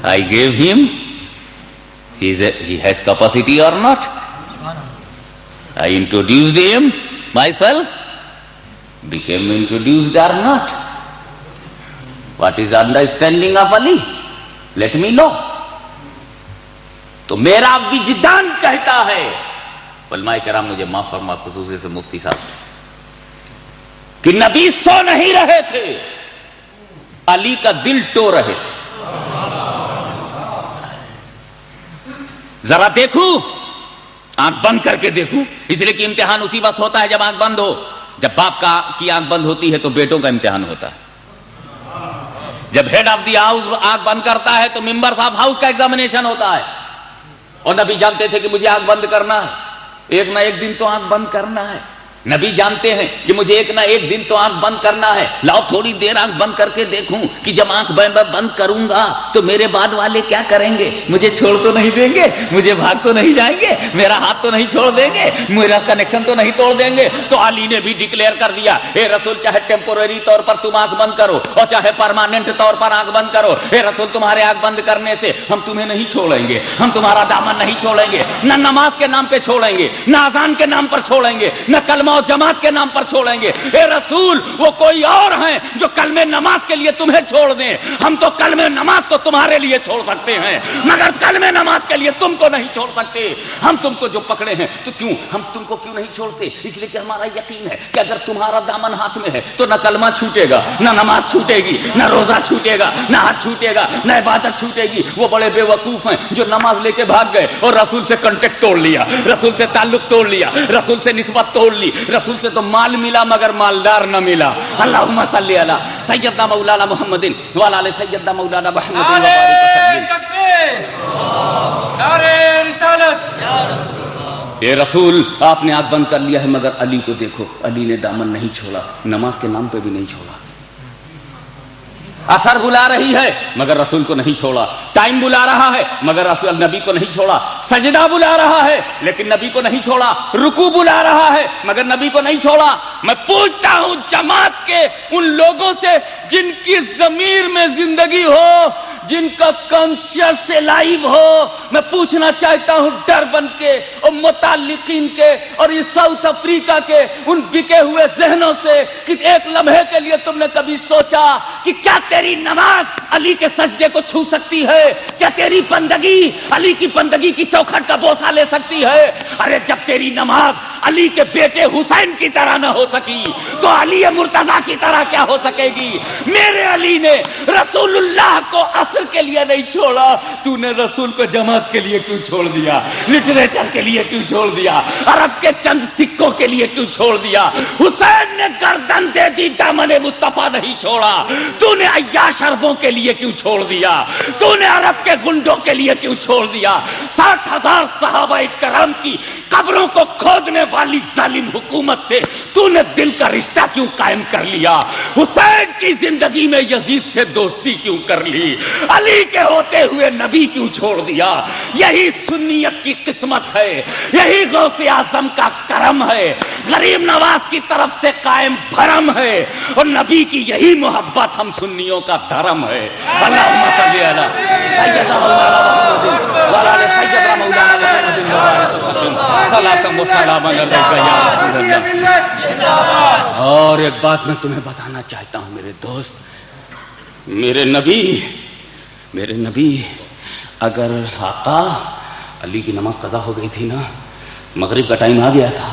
I gave him, he has capacity or not. I introduced him myself, became introduced or not. What is understanding of Ali? Let me know. تو میرا وجدان کہتا ہے، علماء کرام مجھے معاف فرما، خصوصی سے مفتی صاحب، کہ نبی سو نہیں رہے تھے، علی کا دل ٹو رہے تھے. ذرا دیکھوں، آنکھ بند کر کے دیکھوں، اس لیے کہ امتحان اسی وقت ہوتا ہے جب آنکھ بند ہو. جب باپ کی آنکھ بند ہوتی ہے تو بیٹوں کا امتحان ہوتا ہے. جب ہیڈ آف دی ہاؤس آنکھ بند کرتا ہے تو ممبرز آف ہاؤس کا ایگزامینیشن ہوتا ہے. اور نبی جانتے تھے کہ مجھے آنکھ بند کرنا ہے، ایک نہ ایک دن تو آنکھ بند کرنا ہے. نبی جانتے ہیں کہ مجھے ایک نہ ایک دن تو آنکھ بند کرنا ہے، لاؤ تھوڑی دیر آنکھ بند کر کے دیکھوں کہ جب آنکھ بند کروں گا تو میرے بعد والے کیا کریں گے، مجھے چھوڑ تو نہیں دیں گے، مجھے بھاگ تو نہیں جائیں گے، میرا ہاتھ تو نہیں چھوڑ دیں گے، میرا کنیکشن تو نہیں توڑ دیں گے۔ تو علی نے بھی ڈکلیئر کر دیا، اے رسول چاہے ٹیمپورری طور پر تم آنکھ بند کرو اور چاہے پرماننٹ طور پر آنکھ بند کرو، اے رسول تمہارے آنکھ بند کرنے سے ہم تمہیں نہیں چھوڑیں گے، ہم تمہارا دامن نہیں چھوڑیں گے، نہ نماز کے نام پہ چھوڑیں گے، نہ اذان کے نام پر چھوڑیں گے، نہ کلمہ و جماعت کے نام پر چھوڑیں گے۔ اے رسول وہ کوئی اور ہیں جو کلمہ نماز کے لیے تمہیں چھوڑ دیں، ہم تو کلمہ نماز کو تمہارے لیے چھوڑ سکتے ہیں مگر کلمہ نماز کے لیے تم کو نہیں چھوڑ سکتے۔ ہم تم کو جو پکڑے ہیں تو کیوں ہم تم کو کیوں نہیں چھوڑتے؟ اس لیے کہ ہمارا یقین ہے کہ اگر تمہارا دامن ہاتھ میں ہے تو نہ کلمہ چھوٹے گا، نہ نماز چھوٹے گی، نہ روزہ چھوٹے گا، نہ حج چھوٹے گا، نہ عبادت چھوٹے گی۔ وہ بڑے بے وقوف ہیں جو نماز لے کے بھاگ گئے اور رسول سے کانٹیکٹ توڑ لیا، رسول سے تعلق توڑ لیا، رسول سے نسبت توڑ لی، رسول سے تو مال ملا مگر مالدار نہ ملا۔ اللہم صلی علی سیدنا مولانا محمد وعلی آل سیدنا مولانا محمد وبارک وسلم۔ اے رسول آپ نے آنکھ بند کر لیا ہے مگر علی کو دیکھو، علی نے دامن نہیں چھوڑا، نماز کے نام پہ بھی نہیں چھوڑا۔ اثر بلا رہی ہے مگر رسول کو نہیں چھوڑا، ٹائم بلا رہا ہے مگر رسول نبی کو نہیں چھوڑا، سجدہ بلا رہا ہے لیکن نبی کو نہیں چھوڑا، رکوع بلا رہا ہے مگر نبی کو نہیں چھوڑا۔ میں پوچھتا ہوں جماعت کے ان لوگوں سے جن کی ضمیر میں زندگی ہو، جن کا کانشیس لائیو ہو، میں پوچھنا چاہتا ہوں ڈربن کے اور متعلقین کے اور اس ساؤتھ افریقہ کے ان بکے ہوئے ذہنوں سے کہ ایک لمحے کے لیے تم نے کبھی سوچا کہ کیا تیری نماز علی کے سجدے کو چھو سکتی ہے؟ کیا تیری بندگی علی کی بندگی کی چوکھٹ کا بوسہ لے سکتی ہے؟ ارے جب تیری نماز علی کے بیٹے حسین کی طرح نہ ہو سکی تو علی مرتضیٰ کی طرح کیا ہو سکے گی؟ میرے علی نے رسول اللہ کو عصر کے لیے نہیں چھوڑا، تو نے رسول کو جماعت کے لیے کیوں چھوڑ دیا؟ لٹریچر کے لیے کیوں چھوڑ دیا؟ عرب کے چند سکوں کے لیے کیوں چھوڑ دیا؟ حسین نے گردن دے دی، دامن مصطفیٰ نہیں چھوڑا۔ تو نے عیاش عربوں کے لیے کیوں چھوڑ دیا؟ تو نے عرب کے گنڈوں کے لیے کیوں چھوڑ دیا؟ 60,000 صحابہ کرام کی قبروں کو کھودنے والی ظالم حکومت سے تو نے دل کا رشتہ کیوں قائم کر لیا؟ حسین کی زندگی میں یزید سے دوستی کیوں کر لی؟ علی کے ہوتے ہوئے نبی کیوں چھوڑ دیا؟ یہی سنیت کی قسمت ہے، یہی غوث اعظم کا کرم ہے، غریب نواز کی طرف سے قائم بھرم ہے، اور نبی کی یہی محبت ہم سنیوں کا دھرم ہے۔ اللہم صلی علی سیدنا مولانا محمد وعلی آل سیدنا مولانا محمد وبارک وسلم صلاۃ و سلام علیک یا رسول اللہ۔ اور ایک بات میں تمہیں بتانا چاہتا ہوں میرے دوست، میرے نبی اگر آقا علی کی نماز قضا ہو گئی تھی نا، مغرب کا ٹائم آ گیا تھا،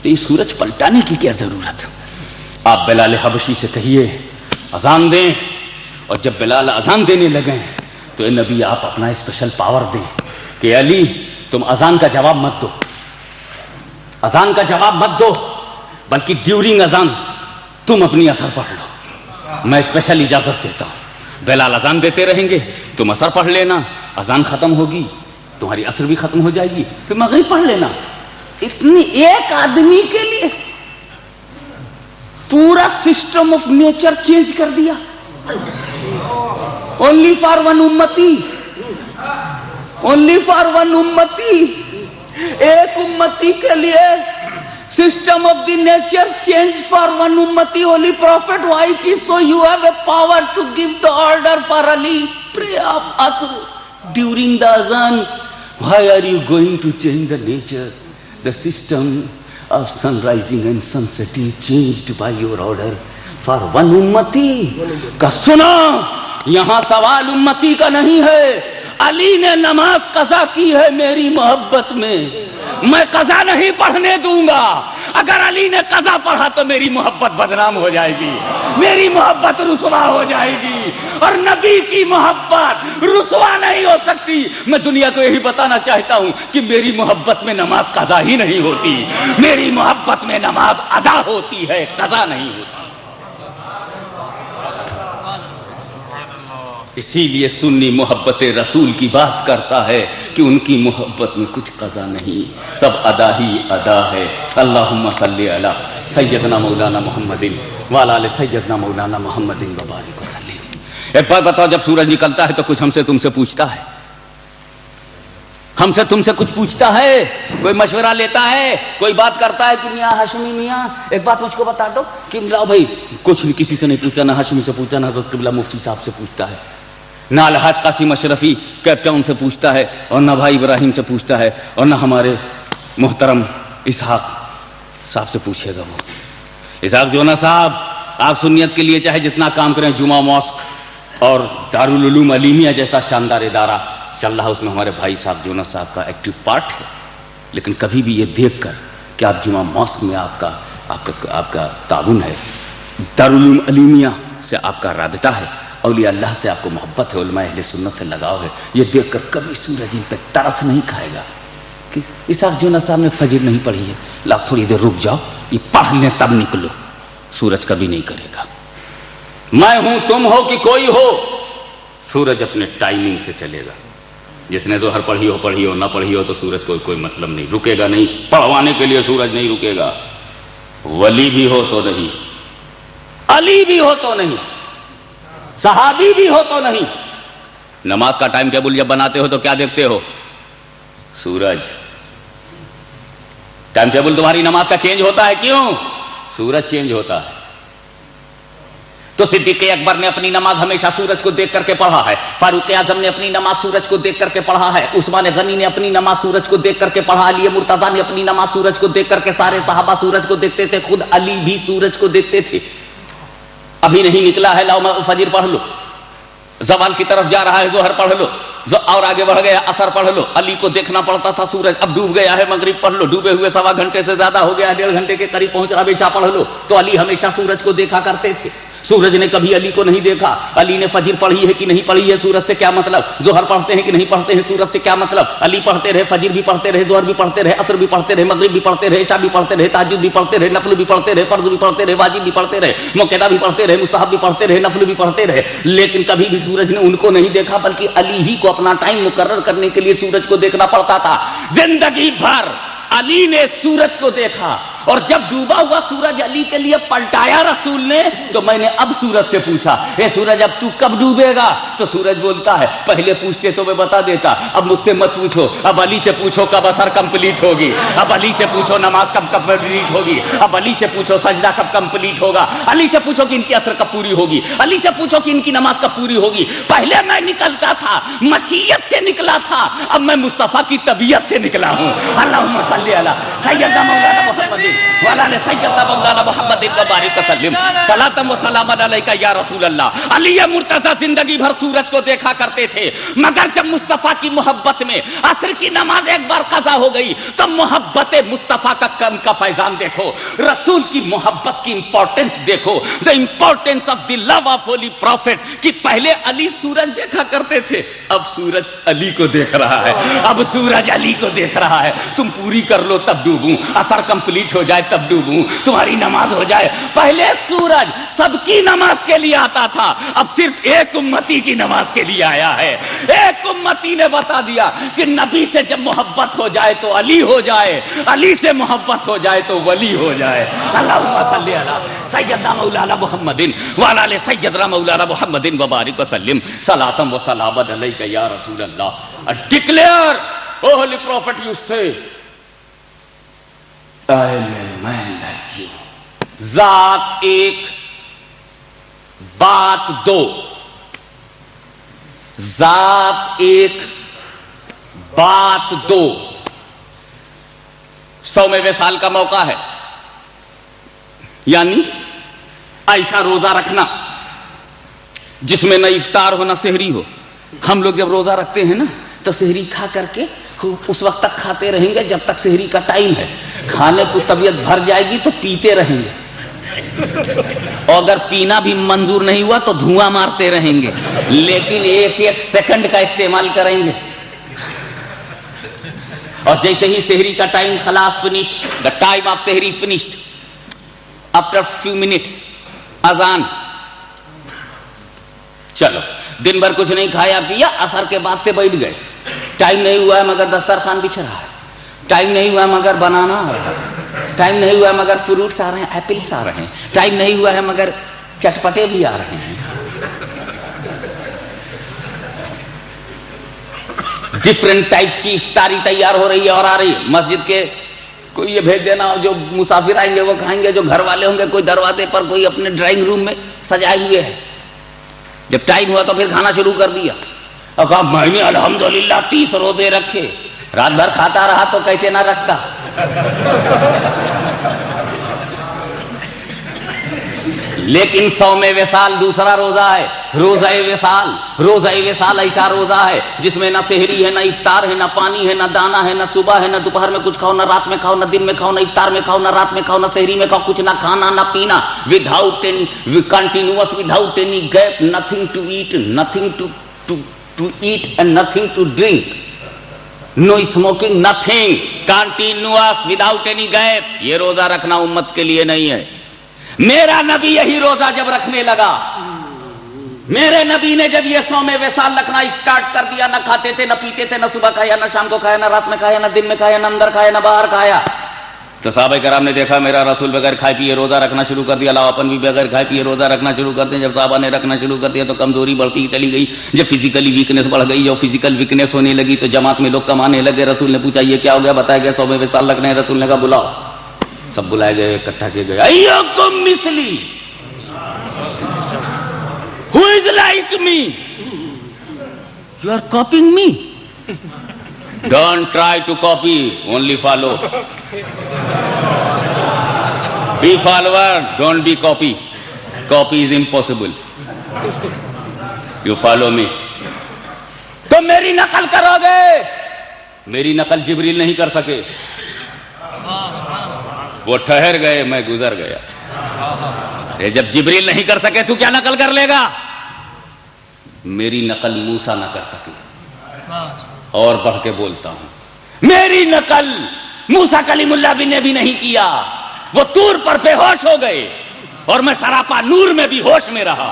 تو یہ سورج پلٹانے کی کیا ضرورت؟ آپ بلال حبشی سے کہیے اذان دیں، اور جب بلال اذان دینے لگیں تو اے نبی آپ اپنا اسپیشل پاور دیں کہ علی تم اذان کا جواب مت دو، اذان کا جواب مت دو، بلکہ ڈیورنگ اذان تم اپنی اثر پڑھ لو، میں اسپیشل اجازت دیتا ہوں۔ بلال اذان دیتے رہیں گے، تم اثر پڑھ لینا، اذان ختم ہوگی تمہاری اثر بھی ختم ہو جائے گی، پھر مغرب پڑھ لینا۔ اتنی ایک آدمی کے لیے پورا سسٹم آف نیچر چینج کر دیا، اونلی فار ون امتی، اونلی فار ون امتی، ایک امتی کے لیے system of the nature change for one امتی، holy prophet white is so you have a power to give the order for Ali pray of عصر ڈیورنگ دا اذان۔ Why are you going to change the nature? The system of sun rising and sun setting changed by your order for one ummati. کا سنا یہاں سوال امتی کا نہیں ہے، علی نے نماز قضا کی ہے میری محبت میں، میں قضا نہیں پڑھنے دوں گا۔ اگر علی نے قضا پڑھا تو میری محبت بدنام ہو جائے گی، میری محبت رسوا ہو جائے گی، اور نبی کی محبت رسوا نہیں ہو سکتی۔ میں دنیا کو یہی بتانا چاہتا ہوں کہ میری محبت میں نماز قضا ہی نہیں ہوتی، میری محبت میں نماز ادا ہوتی ہے، قضا نہیں ہوتی۔ اسی لیے سنی محبت رسول کی بات کرتا ہے کہ ان کی محبت میں کچھ قضا نہیں، سب ادا ہی ادا ہے۔ اللہم صلی علی سیدنا مولانا محمد وعلی آل سیدنا مولانا محمد وبارک وسلم۔ ایک بات بتاؤ، جب سورج نکلتا ہے تو کچھ ہم سے تم سے پوچھتا ہے؟ ہم سے تم سے کچھ پوچھتا ہے؟ کوئی مشورہ لیتا ہے؟ کوئی بات کرتا ہے کہ میاں ہاشمی میاں ایک بات مجھ کو بتا دو کہ لاؤ بھائی، کچھ کسی سے نہیں پوچھتا، نہ ہاشمی سے پوچھتا، نہ حضرت قبلہ مفتی صاحب سے پوچھتا ہے، نہ الحاج قاسم اشرفی کیپ ٹاؤن سے پوچھتا ہے، اور نہ بھائی ابراہیم سے پوچھتا ہے، اور نہ ہمارے محترم اسحاق صاحب سے پوچھے گا۔ وہ اسحاق جونا صاحب، آپ سنیت کے لیے چاہے جتنا کام کریں، جمعہ ماسک اور دارالعلوم علیمیہ جیسا شاندار ادارہ چل رہا، اس میں ہمارے بھائی صاحب جونا صاحب کا ایکٹیو پارٹ ہے، لیکن کبھی بھی یہ دیکھ کر کہ آپ جمعہ ماسک میں آپ کا تعاون ہے، دارالعلوم علیمیہ سے آپ کا رابطہ ہے، اولیاء اللہ سے آپ کو محبت ہے، علماء اہل سنت سے لگاؤ ہے، یہ دیکھ کر کبھی سورج ان پہ ترس نہیں کھائے گا کہ اسحاق جونا صاحب نے فجر نہیں پڑھی ہے، لا تھوڑی دیر رک جاؤ، یہ پڑھ لیں تب نکلو۔ سورج کبھی نہیں کرے گا۔ میں ہوں، تم ہو کہ کوئی ہو، سورج اپنے ٹائمنگ سے چلے گا۔ جس نے ظہر پڑھی ہو نہ پڑھی ہو تو سورج کو کوئی مطلب نہیں، رکے گا نہیں، پڑھوانے کے لیے سورج نہیں رکے گا۔ ولی بھی ہو تو نہیں، علی بھی ہو تو نہیں، صحابی بھی ہو تو نہیں۔ نماز کا ٹائم ٹیبل جب بناتے ہو تو کیا دیکھتے ہو؟ سورج۔ ٹائم ٹیبل تمہاری نماز کا چینج ہوتا ہے، کیوں؟ سورج چینج ہوتا ہے۔ تو صدیق اکبر نے اپنی نماز ہمیشہ سورج کو دیکھ کر کے پڑھا ہے، فاروق اعظم نے اپنی نماز سورج کو دیکھ کر کے پڑھا ہے، عثمان غنی نے اپنی نماز سورج کو دیکھ کر کے پڑھا، علی مرتضیٰ نے اپنی نماز سورج کو دیکھ کر کے، سارے صحابہ سورج کو دیکھتے تھے، خود علی بھی سورج کو دیکھتے تھے۔ ابھی نہیں نکلا ہے، لاؤ فجر پڑھ لو، زوال کی طرف جا رہا ہے، ظہر پڑھ لو، اور آگے بڑھ گیا عصر پڑھ لو۔ علی کو دیکھنا پڑتا تھا سورج، اب ڈوب گیا ہے، مغرب پڑھ لو، ڈوبے ہوئے 1.25 گھنٹے سے زیادہ ہو گیا ہے، 1.5 گھنٹے کے قریب پہنچ رہا، عشاء پڑھ لو۔ تو علی ہمیشہ سورج کو دیکھا کرتے تھے، سورج نے کبھی علی کو نہیں دیکھا۔ علی نے فجر پڑھی ہے کہ نہیں پڑھی ہے، سورج سے کیا مطلب؟ ظہر پڑھتے ہیں کہ نہیں پڑھتے ہیں، سورج سے کیا مطلب؟ علی پڑھتے رہے، فجر بھی پڑھتے رہے، ظہر بھی پڑھتے رہے، عصر بھی پڑھتے رہے، مغرب بھی پڑھتے رہے، عشاء بھی پڑھتے رہے، تہجد بھی پڑھتے رہے، نفل بھی پڑھتے رہے، فرض بھی پڑھتے رہے، واجب بھی پڑھتے رہے، موقدہ بھی پڑھتے رہے، مستحب بھی پڑھتے رہے، نفل بھی پڑھتے رہے، لیکن کبھی بھی سورج نے ان کو نہیں دیکھا، بلکہ علی ہی کو اپنا ٹائم مقرر کرنے کے لیے سورج کو دیکھنا پڑتا تھا۔ زندگی بھر علی نے سورج کو دیکھا، اور جب ڈوبا ہوا سورج علی کے لیے پلٹایا رسول نے، تو میں نے اب سورج سے پوچھا، اے سورج اب تو کب ڈوبے گا؟ تو سورج بولتا ہے، پہلے پوچھتے تو میں بتا دیتا، اب مجھ سے مت پوچھو، اب علی سے پوچھو کب عصر کمپلیٹ ہوگی، اب علی سے پوچھو نماز کب کمپلیٹ ہوگی، اب علی سے پوچھو سجدہ کب کمپلیٹ ہوگا، علی سے پوچھو کہ ان کی عصر کب پوری ہوگی، علی سے پوچھو کہ ان کی نماز کب پوری ہوگی۔ پہلے میں نکلتا تھا مشیت سے نکلا تھا، اب میں مصطفیٰ کی طبیعت سے نکلا ہوں۔ اللہم صلی علی سیدنا مولانا محمد وعلی سیدنا مولانا محمد وبارک وسلم، صلاۃ و سلام علیک یا رسول اللہ۔ علی مرتضیٰ زندگی بھر سورج کو دیکھا کرتے تھے، مگر جب مصطفیٰ کی محبت میں عصر کی نماز ایک بار قضا ہو گئی تو محبت مصطفیٰ کا فیضان دیکھو، رسول کی محبت کی امپورٹنس دیکھو، the importance of the love of holy prophet، کہ پہلے علی سورج دیکھا کرتے تھے، اب سورج علی کو دیکھ رہا ہے، اب سورج علی کو دیکھ رہا ہے۔ تم پوری کر لو تب ڈوبوں، عصر کمپلیٹ ہو جائے تب ڈوبوں، تمہاری نماز ہو جائے۔ پہلے سورج سب کی نماز کے لیے آتا تھا، اب صرف ایک امتی کی نماز کے لیے آیا ہے۔ ایک امتی نے بتا دیا کہ نبی سے جب محبت ہو جائے تو علی ہو جائے، علی سے محبت ہو جائے تو ولی ہو جائے۔ اللہم صلی علی سیدنا مولانا محمد وعلی آل سیدنا مولانا محمد وبارک وسلم، صلاۃ و سلام علیک یا رسول اللہ۔ Declare o holy prophet, you سے ذات ایک بات دو، ذات ایک بات دو۔ 100ویں وصال کا موقع ہے، یعنی ایسا روزہ رکھنا جس میں نہ افطار ہو نہ سحری ہو۔ ہم لوگ جب روزہ رکھتے ہیں نا تو سحری کھا کر کے اس وقت تک کھاتے رہیں گے جب تک سحری کا ٹائم ہے، کھانے کو طبیعت بھر جائے گی تو پیتے رہیں گے، اور اگر پینا بھی منظور نہیں ہوا تو دھواں مارتے رہیں گے، لیکن ایک ایک سیکنڈ کا استعمال کریں گے۔ اور جیسے ہی سحری کا ٹائم خلاص، finish the time of sehri finished, after few minutes اذان چلو دن بھر کچھ نہیں کھایا پیا، عصر کے بعد سے بیٹھ گئے، ٹائم نہیں ہوا ہے مگر دسترخوان بچھ رہا ہے، ٹائم نہیں ہوا ہے مگر بنانا آ رہا ہے، ٹائم نہیں ہوا ہے مگر فروٹس آ رہے ہیں، ایپلس آ رہے ہیں، ٹائم نہیں ہوا ہے مگر چٹپٹے بھی آ رہے ہیں، ڈفرینٹ ٹائپس کی افطاری تیار ہو رہی ہے اور آ رہی ہے۔ مسجد کے کوئی یہ بھیج دینا، جو مسافر آئیں گے وہ کھائیں گے، جو گھر والے ہوں گے کوئی دروازے پر، کوئی اپنے ڈرائنگ روم میں سجائے ہوئے ہے۔ جب ٹائم ہوا تو پھر کھانا شروع کر دیا اور کہا میں نے الحمدللہ 30 روزے رکھے، رات بھر کھاتا رہا تو کیسے نہ رکھتا۔ لیکن صوم وصال دوسرا روزہ ہے، روزہ وصال۔ روزہ وصال ایسا روزہ ہے جس میں نہ سحری ہے، نہ افطار ہے، نہ پانی ہے، نہ دانا ہے، نہ صبح ہے، نہ دوپہر میں کچھ کھاؤ، نہ رات میں کھاؤ، نہ دن میں کھاؤ، نہ افطار میں کھاؤ، نہ رات میں کھاؤ، نہ سحری میں کھاؤ، کچھ نہ کھانا نہ پینا، without any continuous, without any gap, nothing to eat, nothing to eat and nothing to drink, no smoking, nothing, continuous without any gap. یہ روزہ رکھنا امت کے لیے نہیں ہے۔ میرا نبی یہی روزہ جب رکھنے لگا، میرے نبی نے جب یہ صوم وصال رکھنا اسٹارٹ کر دیا، نہ کھاتے تھے، نہ پیتے تھے، نہ صبح کھایا، نہ شام کو کھایا، نہ رات میں کھایا، نہ دن میں کھایا، نہ اندر کھایا، نہ باہر کھایا، تو صحابہ کرام نے دیکھا میرا رسول بغیر کھائے پیے روزہ رکھنا شروع کر دیا، لاؤ اپن بھی بغیر کھائے پیے روزہ رکھنا شروع کر دیں۔ جب صحابہ نے رکھنا شروع کر دیا تو کمزوری بڑھتی چلی گئی، جب فزیکلی ویکنیس بڑھ گئی، جب فزیکل ویکنیس ہونے لگی تو جماعت میں لوگ کمانے لگے۔ رسول نے پوچھا یہ کیا ہو گیا، بتایا گیا صوم وصال رکھنے۔ رسول نے کہا بلاؤ، سب بلائے گئے، اکٹھا کیے گئے۔ ایکم مثلی who is like me, you are copying me, don't try to copy, only follow, be follower, don't be copy is impossible, you follow me۔ تم میری نقل کرو گے، میری نقل جبریل نہیں کر سکے، وہ ٹھہر گئے، میں گزر گیا۔ جب جبریل نہیں کر سکے تو کیا نقل کر لے گا؟ میری نقل موسیٰ نہ کر سکے۔ اور بڑھ کے بولتا ہوں، میری نقل موسیٰ کلیم اللہ نے بھی نہیں کیا، وہ طور پر بے ہوش ہو گئے اور میں سراپا نور میں بھی ہوش میں رہا۔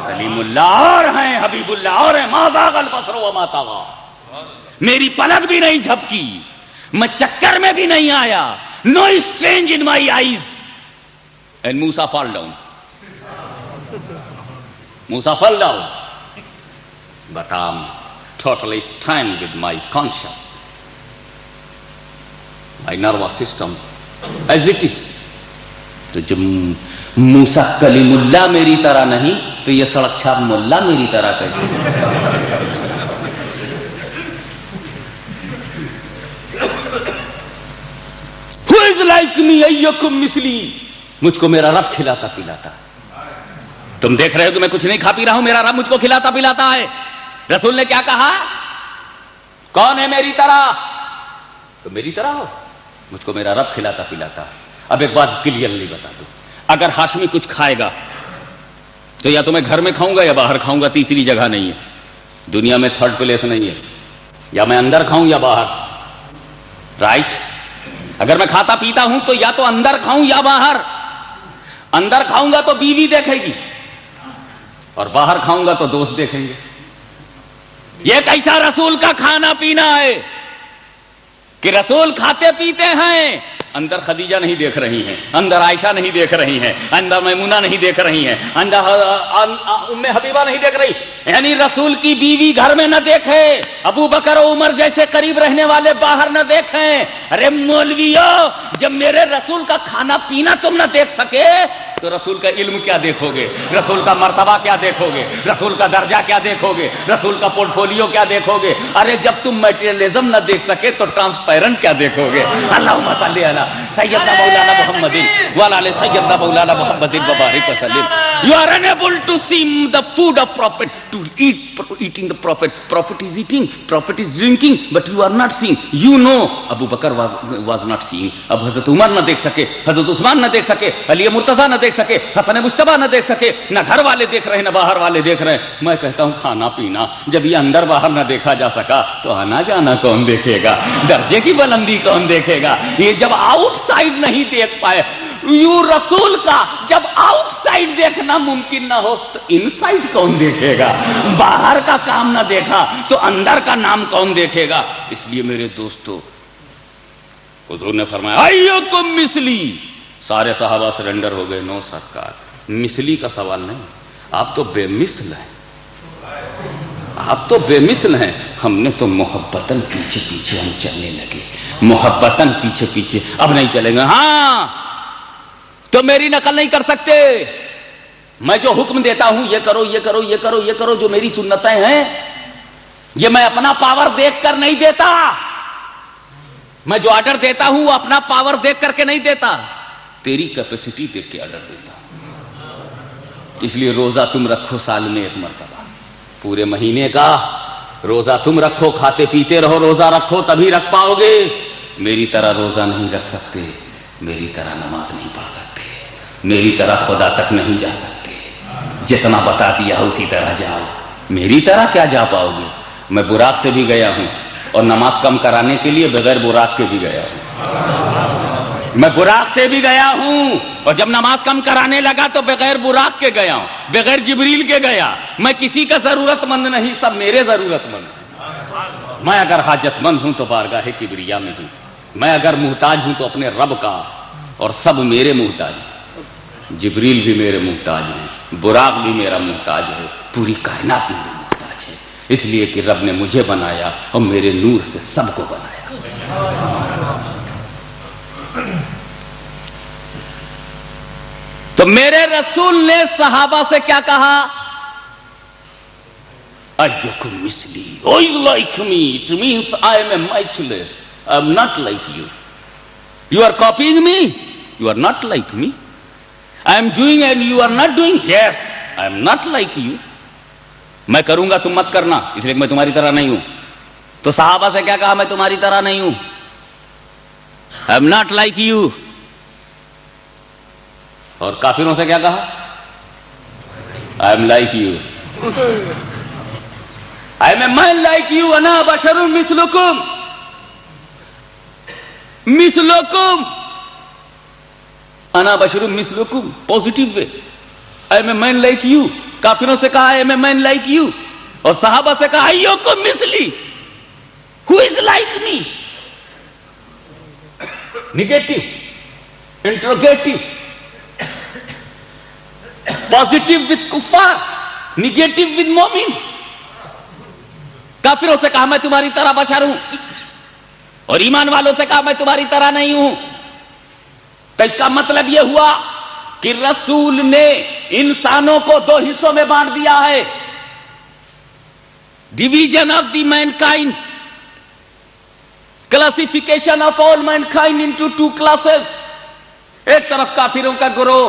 کلیم اللہ اور ہیں، حبیب اللہ اور ہیں، ما زاغ البصر وما طغى، میری پلک بھی نہیں جھپکی، میں چکر میں بھی نہیں آیا، no strange in my eyes and Musa fall down, Musa fell down, but I'm totally stand with my conscious, my nervous system as it is۔ تو جب موسیٰ کلیم اللہ میری طرح نہیں تو یہ سڑک چھاپ ملا میری طرح کیسے؟ Who is like me ایکم مثلی، مجھ کو میرا رب کھلاتا پلاتا۔ تم دیکھ رہے ہو کہ میں کچھ نہیں کھا پی رہا ہوں، میرا رب مجھ کو کھلاتا پلاتا ہے۔ رسول نے کیا کہا؟ کون ہے میری طرح؟ تو میری طرح ہو، مجھ کو میرا رب کھلاتا پلاتا۔ اب ایک بات کلیئرلی بتا دوں، اگر ہاشمی کچھ کھائے گا تو یا تو میں گھر میں کھاؤں گا یا باہر کھاؤں گا، تیسری جگہ نہیں ہے، دنیا میں تھرڈ پلیس نہیں ہے، یا میں اندر کھاؤں یا باہر، رائٹ؟ اگر میں کھاتا پیتا ہوں تو یا تو اندر کھاؤں یا باہر، اندر کھاؤں گا تو بیوی دیکھے گی اور باہر کھاؤں گا تو دوست دیکھیں گے۔ یہ کیسا رسول کا کھانا پینا ہے کہ رسول کھاتے پیتے ہیں، اندر خدیجہ نہیں دیکھ رہی ہیں، اندر عائشہ نہیں دیکھ رہی ہیں، اندر میمونہ نہیں دیکھ رہی ہیں، اندر ام حبیبہ نہیں دیکھ رہی، یعنی رسول کی بیوی گھر میں نہ دیکھے، ابو بکر و عمر جیسے قریب رہنے والے باہر نہ دیکھیں۔ ارے مولویو، جب میرے رسول کا کھانا پینا تم نہ دیکھ سکے تو رسول کا علم کیا دیکھو گے، رسول کا مرتبہ کیا دیکھو گے، رسول کا درجہ کیا دیکھو گے، رسول کا پورٹ فولیو کیا دیکھو گے؟ ارے جب تم میٹیریلزم نہ دیکھ سکے تو ٹرانسپیرنٹ کیا دیکھو گے؟ اللہم صلی علی سیدنا مولانا محمد وعلی آل سیدنا مولانا محمد وبارک وسلم۔ You are unable to see the food of Prophet, to eating the Prophet. Prophet is eating, Prophet is drinking, but you are not seeing. You know, Abu Bakr was not seeing. اب حضرت عمر نہ دیکھ سکے، حضرت عثمان نہ دیکھ سکے، علی مرتضیٰ نہ دیکھ سکے، حسن مجتبیٰ نہ دیکھ سکے، نہ گھر والے دیکھ رہے ہیں نہ باہر والے دیکھ رہے ہیں۔ میں کہتا ہوں کھانا پینا جب یہ اندر باہر نہ دیکھا جا سکا تو آنا جانا کون دیکھے گا؟ درجے کی بلندی کون دیکھے گا؟ یہ جب آؤٹ سائڈ نہیں دیکھ پائے، یوں رسول کا جب آؤٹ سائڈ دیکھنا ممکن نہ ہو تو ان سائڈ کون دیکھے گا؟ باہر کا کام نہ دیکھا تو اندر کا نام کون دیکھے گا؟ اس لیے میرے دوستو، حضور نے فرمایا ایکم مثلی، سارے صحابہ سرنڈر ہو گئے، نو سرکار، مثلی کا سوال نہیں، آپ تو بے مثل ہیں، آپ تو بے مثل ہیں، ہم نے تو محبتاً پیچھے پیچھے ہم چلنے لگے، محبتاً پیچھے پیچھے، اب نہیں چلیں گے۔ ہاں تو میری نقل نہیں کر سکتے، میں جو حکم دیتا ہوں یہ کرو یہ کرو یہ کرو یہ کرو، جو میری سنتیں ہیں یہ میں اپنا پاور دیکھ کر نہیں دیتا، میں جو آرڈر دیتا ہوں وہ اپنا پاور دیکھ کر کے نہیں دیتا، تیری کیپیسٹی دیکھ کے آرڈر دیتا ہوں۔ اس لیے روزہ تم رکھو سال میں ایک مرتبہ، پورے مہینے کا روزہ تم رکھو، کھاتے پیتے رہو، روزہ رکھو تبھی رکھ پاؤ گے۔ میری طرح روزہ نہیں رکھ سکتے، میری طرح نماز نہیں پڑھ سکتے، میری طرح خدا تک نہیں جا سکتے، جتنا بتا دیا اسی طرح جاؤ، میری طرح کیا جا پاؤ گے؟ میں براق سے بھی گیا ہوں اور نماز کم کرانے کے لیے بغیر براق کے بھی گیا ہوں، میں براق سے بھی گیا ہوں اور جب نماز کم کرانے لگا تو بغیر براق کے گیا ہوں، بغیر جبریل کے گیا۔ میں کسی کا ضرورت مند نہیں، سب میرے ضرورت مند ہیں۔ میں اگر حاجت مند ہوں تو بارگاہ کبریا میں ہوں، میں اگر محتاج ہوں تو اپنے رب کا، اور سب میرے محتاج ہیں، جبریل بھی میرے محتاج ہیں، براق بھی میرا محتاج ہے، پوری کائنات میرے محتاج ہے، اس لیے کہ رب نے مجھے بنایا اور میرے نور سے سب کو بنایا۔ تو میرے رسول نے صحابہ سے کیا کہا؟ ایکم مثلی، who is like me? It means I am a matchless. I am not like you. You are copying me? You are not like me. I am doing and you are not doing? Yes, I am not like you. میں کروں گا تم مت کرنا، اس لیے میں تمہاری طرح نہیں ہوں۔ تو صحابہ سے کیا کہا؟ میں تمہاری طرح نہیں ہوں، I am not like you۔ اور کافروں سے کیا کہا؟ I am like you. I am a man like you. انا بشر مثلکم مثلکم، انا بشر مثلکم، positive way, I am a man like you۔ کافروں سے کہا I am a man like you، اور صحابہ سے کہا ایکم مثلی، who is like me؟ Negative, interrogative, positive with کفار، نیگیٹو وتھ مومن۔ کافروں سے کہا میں تمہاری طرح بشر ہوں، اور ایمان والوں سے کہا میں تمہاری طرح نہیں ہوں۔ تو اس کا مطلب یہ ہوا کہ رسول نے انسانوں کو دو حصوں میں بانٹ دیا ہے، division of the mankind, classification of all mankind into two classes. ایک طرف کافروں کا گروہ،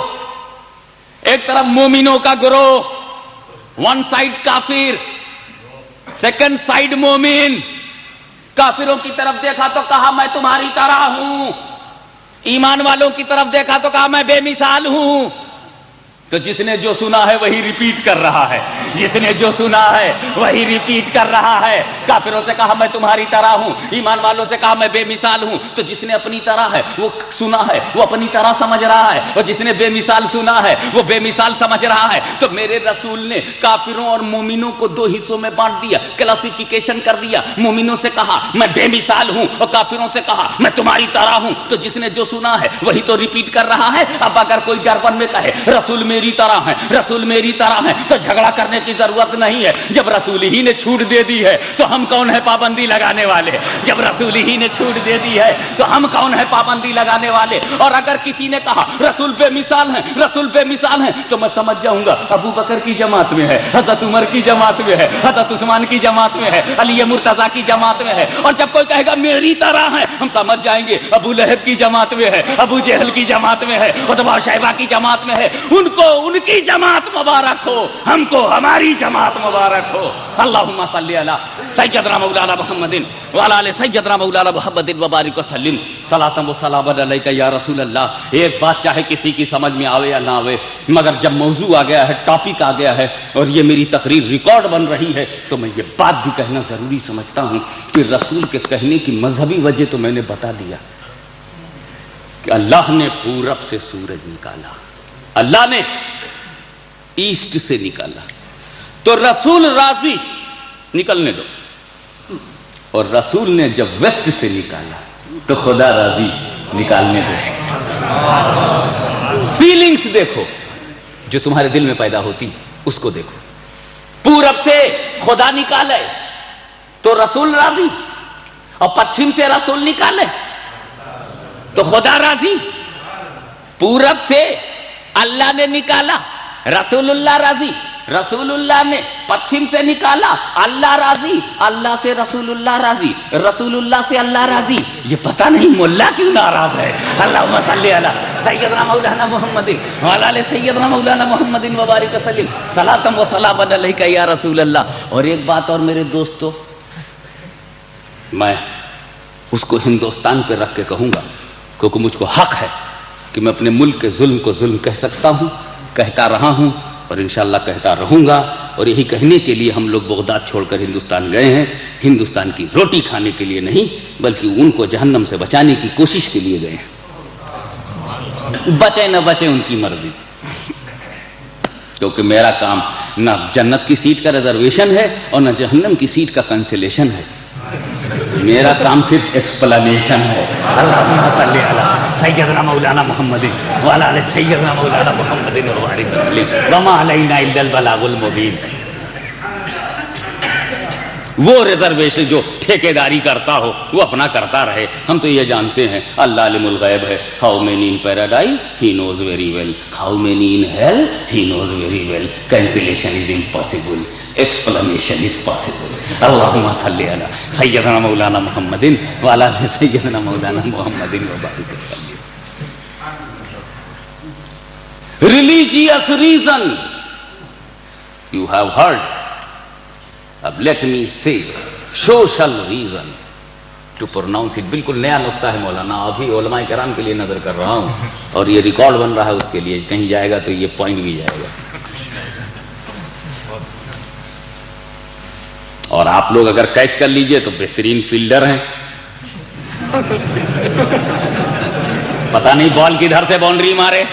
ایک طرف مومنوں کا گروہ، ون سائڈ کافر، سیکنڈ سائڈ مومن۔ کافروں کی طرف دیکھا تو کہا میں تمہاری طرح ہوں، ایمان والوں کی طرف دیکھا تو کہا میں بے مثال ہوں۔ تو جس نے جو سنا ہے وہی ریپیٹ کر رہا ہے، جس نے جو سنا ہے وہی ریپیٹ کر رہا ہے۔ کافروں سے کہا میں تمہاری طرح ہوں، ایمان والوں سے کہا میں بے مثال ہوں۔ تو جس نے اپنی طرح ہے وہ سنا ہے، وہ اپنی طرح سمجھ رہا ہے، اور جس نے بے مثال سنا ہے وہ بے مثال سمجھ رہا ہے۔ تو میرے رسول نے کافروں اور مومنوں کو دو حصوں میں بانٹ دیا، کلاسیفیکیشن کر دیا۔ مومنوں سے کہا میں بے مثال ہوں، اور کافروں سے کہا میں تمہاری طرح ہوں۔ تو جس نے جو سنا ہے وہی تو ریپیٹ کر رہا ہے۔ اب اگر کوئی گربن میں کہے رسول میری طرح ہے، رسول میری طرح ہے، تو جھگڑا کرنے کی ضرورت نہیں ہے۔ جب رسول ہی نے چھوٹ دے دی ہے تو ہم کون ہے پابندی لگانے والے؟ جب رسول ہی نے چھوٹ دے دی ہے تو ہم کون ہے پابندی لگانے والے؟ اور اگر کسی نے کہا رسول بے مثال ہیں، رسول بے مثال ہیں، تو میں سمجھ جاؤں گا ابو بکر کی جماعت میں ہے، حضرت عمر کی جماعت میں ہے، حضرت عثمان کی جماعت میں ہے، علی مرتضیٰ کی جماعت میں ہے۔ اور جب کوئی کہے گا میری طرح ہے، ہم سمجھ جائیں گے ابو لہب کی جماعت میں ہے، ابو جہل کی جماعت میں ہے، عتبہ شیبہ کی جماعت میں ہے۔ ان کو ان کی جماعت مبارک ہو، ہم کو ہماری جماعت مبارک ہو۔ اللہم صلی علی سیدنا مولانا محمد وعلی آل سیدنا مولانا محمد وبارک وسلم صلاۃ و سلام علیک یا رسول اللہ۔ ایک بات چاہے کسی کی سمجھ میں آوے یا نہ آوے، مگر جب موضوع آ گیا ہے، ٹاپک آ گیا ہے، اور یہ میری تقریر ریکارڈ بن رہی ہے، تو میں یہ بات بھی کہنا ضروری سمجھتا ہوں کہ رسول کے کہنے کی مذہبی وجہ تو میں نے بتا دیا کہ اللہ نے پورب سے سورج نکالا، اللہ نے ایسٹ سے نکالا، تو رسول راضی، نکلنے دو، اور رسول نے جب ویسٹ سے نکالا تو خدا راضی، نکالنے دو۔ فیلنگز دیکھو جو تمہارے دل میں پیدا ہوتی، اس کو دیکھو۔ پورب سے خدا نکالے تو رسول راضی، اور پچھم سے رسول نکالے تو خدا راضی۔ پورب سے اللہ نے نکالا، رسول اللہ راضی، رسول اللہ نے پچھم سے نکالا، اللہ راضی، اللہ سے رسول اللہ راضی، رسول اللہ سے اللہ راضی۔ یہ پتہ نہیں مولا کیوں ناراض ہے۔ اللہم صلی علی سیدنا مولانا محمد وعلی آل سیدنا مولانا محمد وبارک وسلم صلاۃ و سلام علیک یا رسول اللہ۔ اور ایک بات اور میرے دوستو، میں اس کو ہندوستان پہ رکھ کے کہوں گا، کیونکہ مجھ کو حق ہے کہ میں اپنے ملک کے ظلم کو ظلم کہہ سکتا ہوں، کہتا رہا ہوں اور انشاءاللہ کہتا رہوں گا۔ اور یہی کہنے کے لیے ہم لوگ بغداد چھوڑ کر ہندوستان گئے ہیں، ہندوستان کی روٹی کھانے کے لیے نہیں، بلکہ ان کو جہنم سے بچانے کی کوشش کے لیے گئے ہیں۔ بچے نہ بچے ان کی مرضی، کیونکہ میرا کام نہ جنت کی سیٹ کا ریزرویشن ہے اور نہ جہنم کی سیٹ کا کنسلیشن ہے، میرا کام صرف ایکسپلینیشن ہے۔ اللہم صلی علی سیدنا مولانا محمد وعلی آل سیدنا مولانا محمد وبارک وسلم وما علینا الا البلاغ المبین۔ وہ ریزرویشن جو ٹھیکیداری کرتا ہو وہ اپنا کرتا رہے، ہم تو یہ جانتے ہیں اللہ عالم الغیب ہے۔ How many in paradise he knows very well, how many in hell he knows very well. Cancellation is impossible, explanation is possible. اللہم صلی علی سیدنا مولانا محمد وعلی آل سیدنا مولانا محمد وبارک وسلم۔ Religious reason you have heard. اب let me say social reason to pronounce it۔ بالکل نیا نقطہ ہے مولانا، ابھی علماء کرام کے لیے نظر کر رہا ہوں، اور یہ ریکارڈ بن رہا ہے، اس کے لیے کہیں جائے گا تو یہ پوائنٹ بھی جائے گا۔ اور آپ لوگ اگر کیچ کر لیجئے تو بہترین فیلڈر ہیں، پتہ نہیں بال کدھر سے باؤنڈری مارے،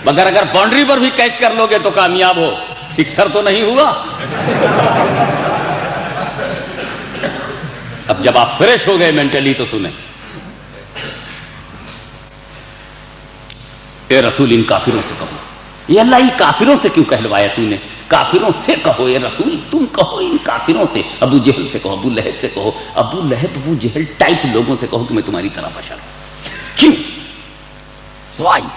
مگر اگر باؤنڈری پر بھی کیچ کر لو گے تو کامیاب ہو، سکسر تو نہیں ہوا۔ اب جب آپ فریش ہو گئے مینٹلی تو سنیں، اے رسول ان کافروں سے کہو، یہ اللہ ہی کافروں سے کیوں کہلوایا تو نے؟ کافروں سے کہو اے رسول، تم کہو ان کافروں سے، ابو جہل سے کہو، ابو لہب سے کہو، ابو لہب ابو جہل ٹائپ لوگوں سے کہو کہ میں تمہاری طرح بشر ہوں۔ کیوں؟ وائی؟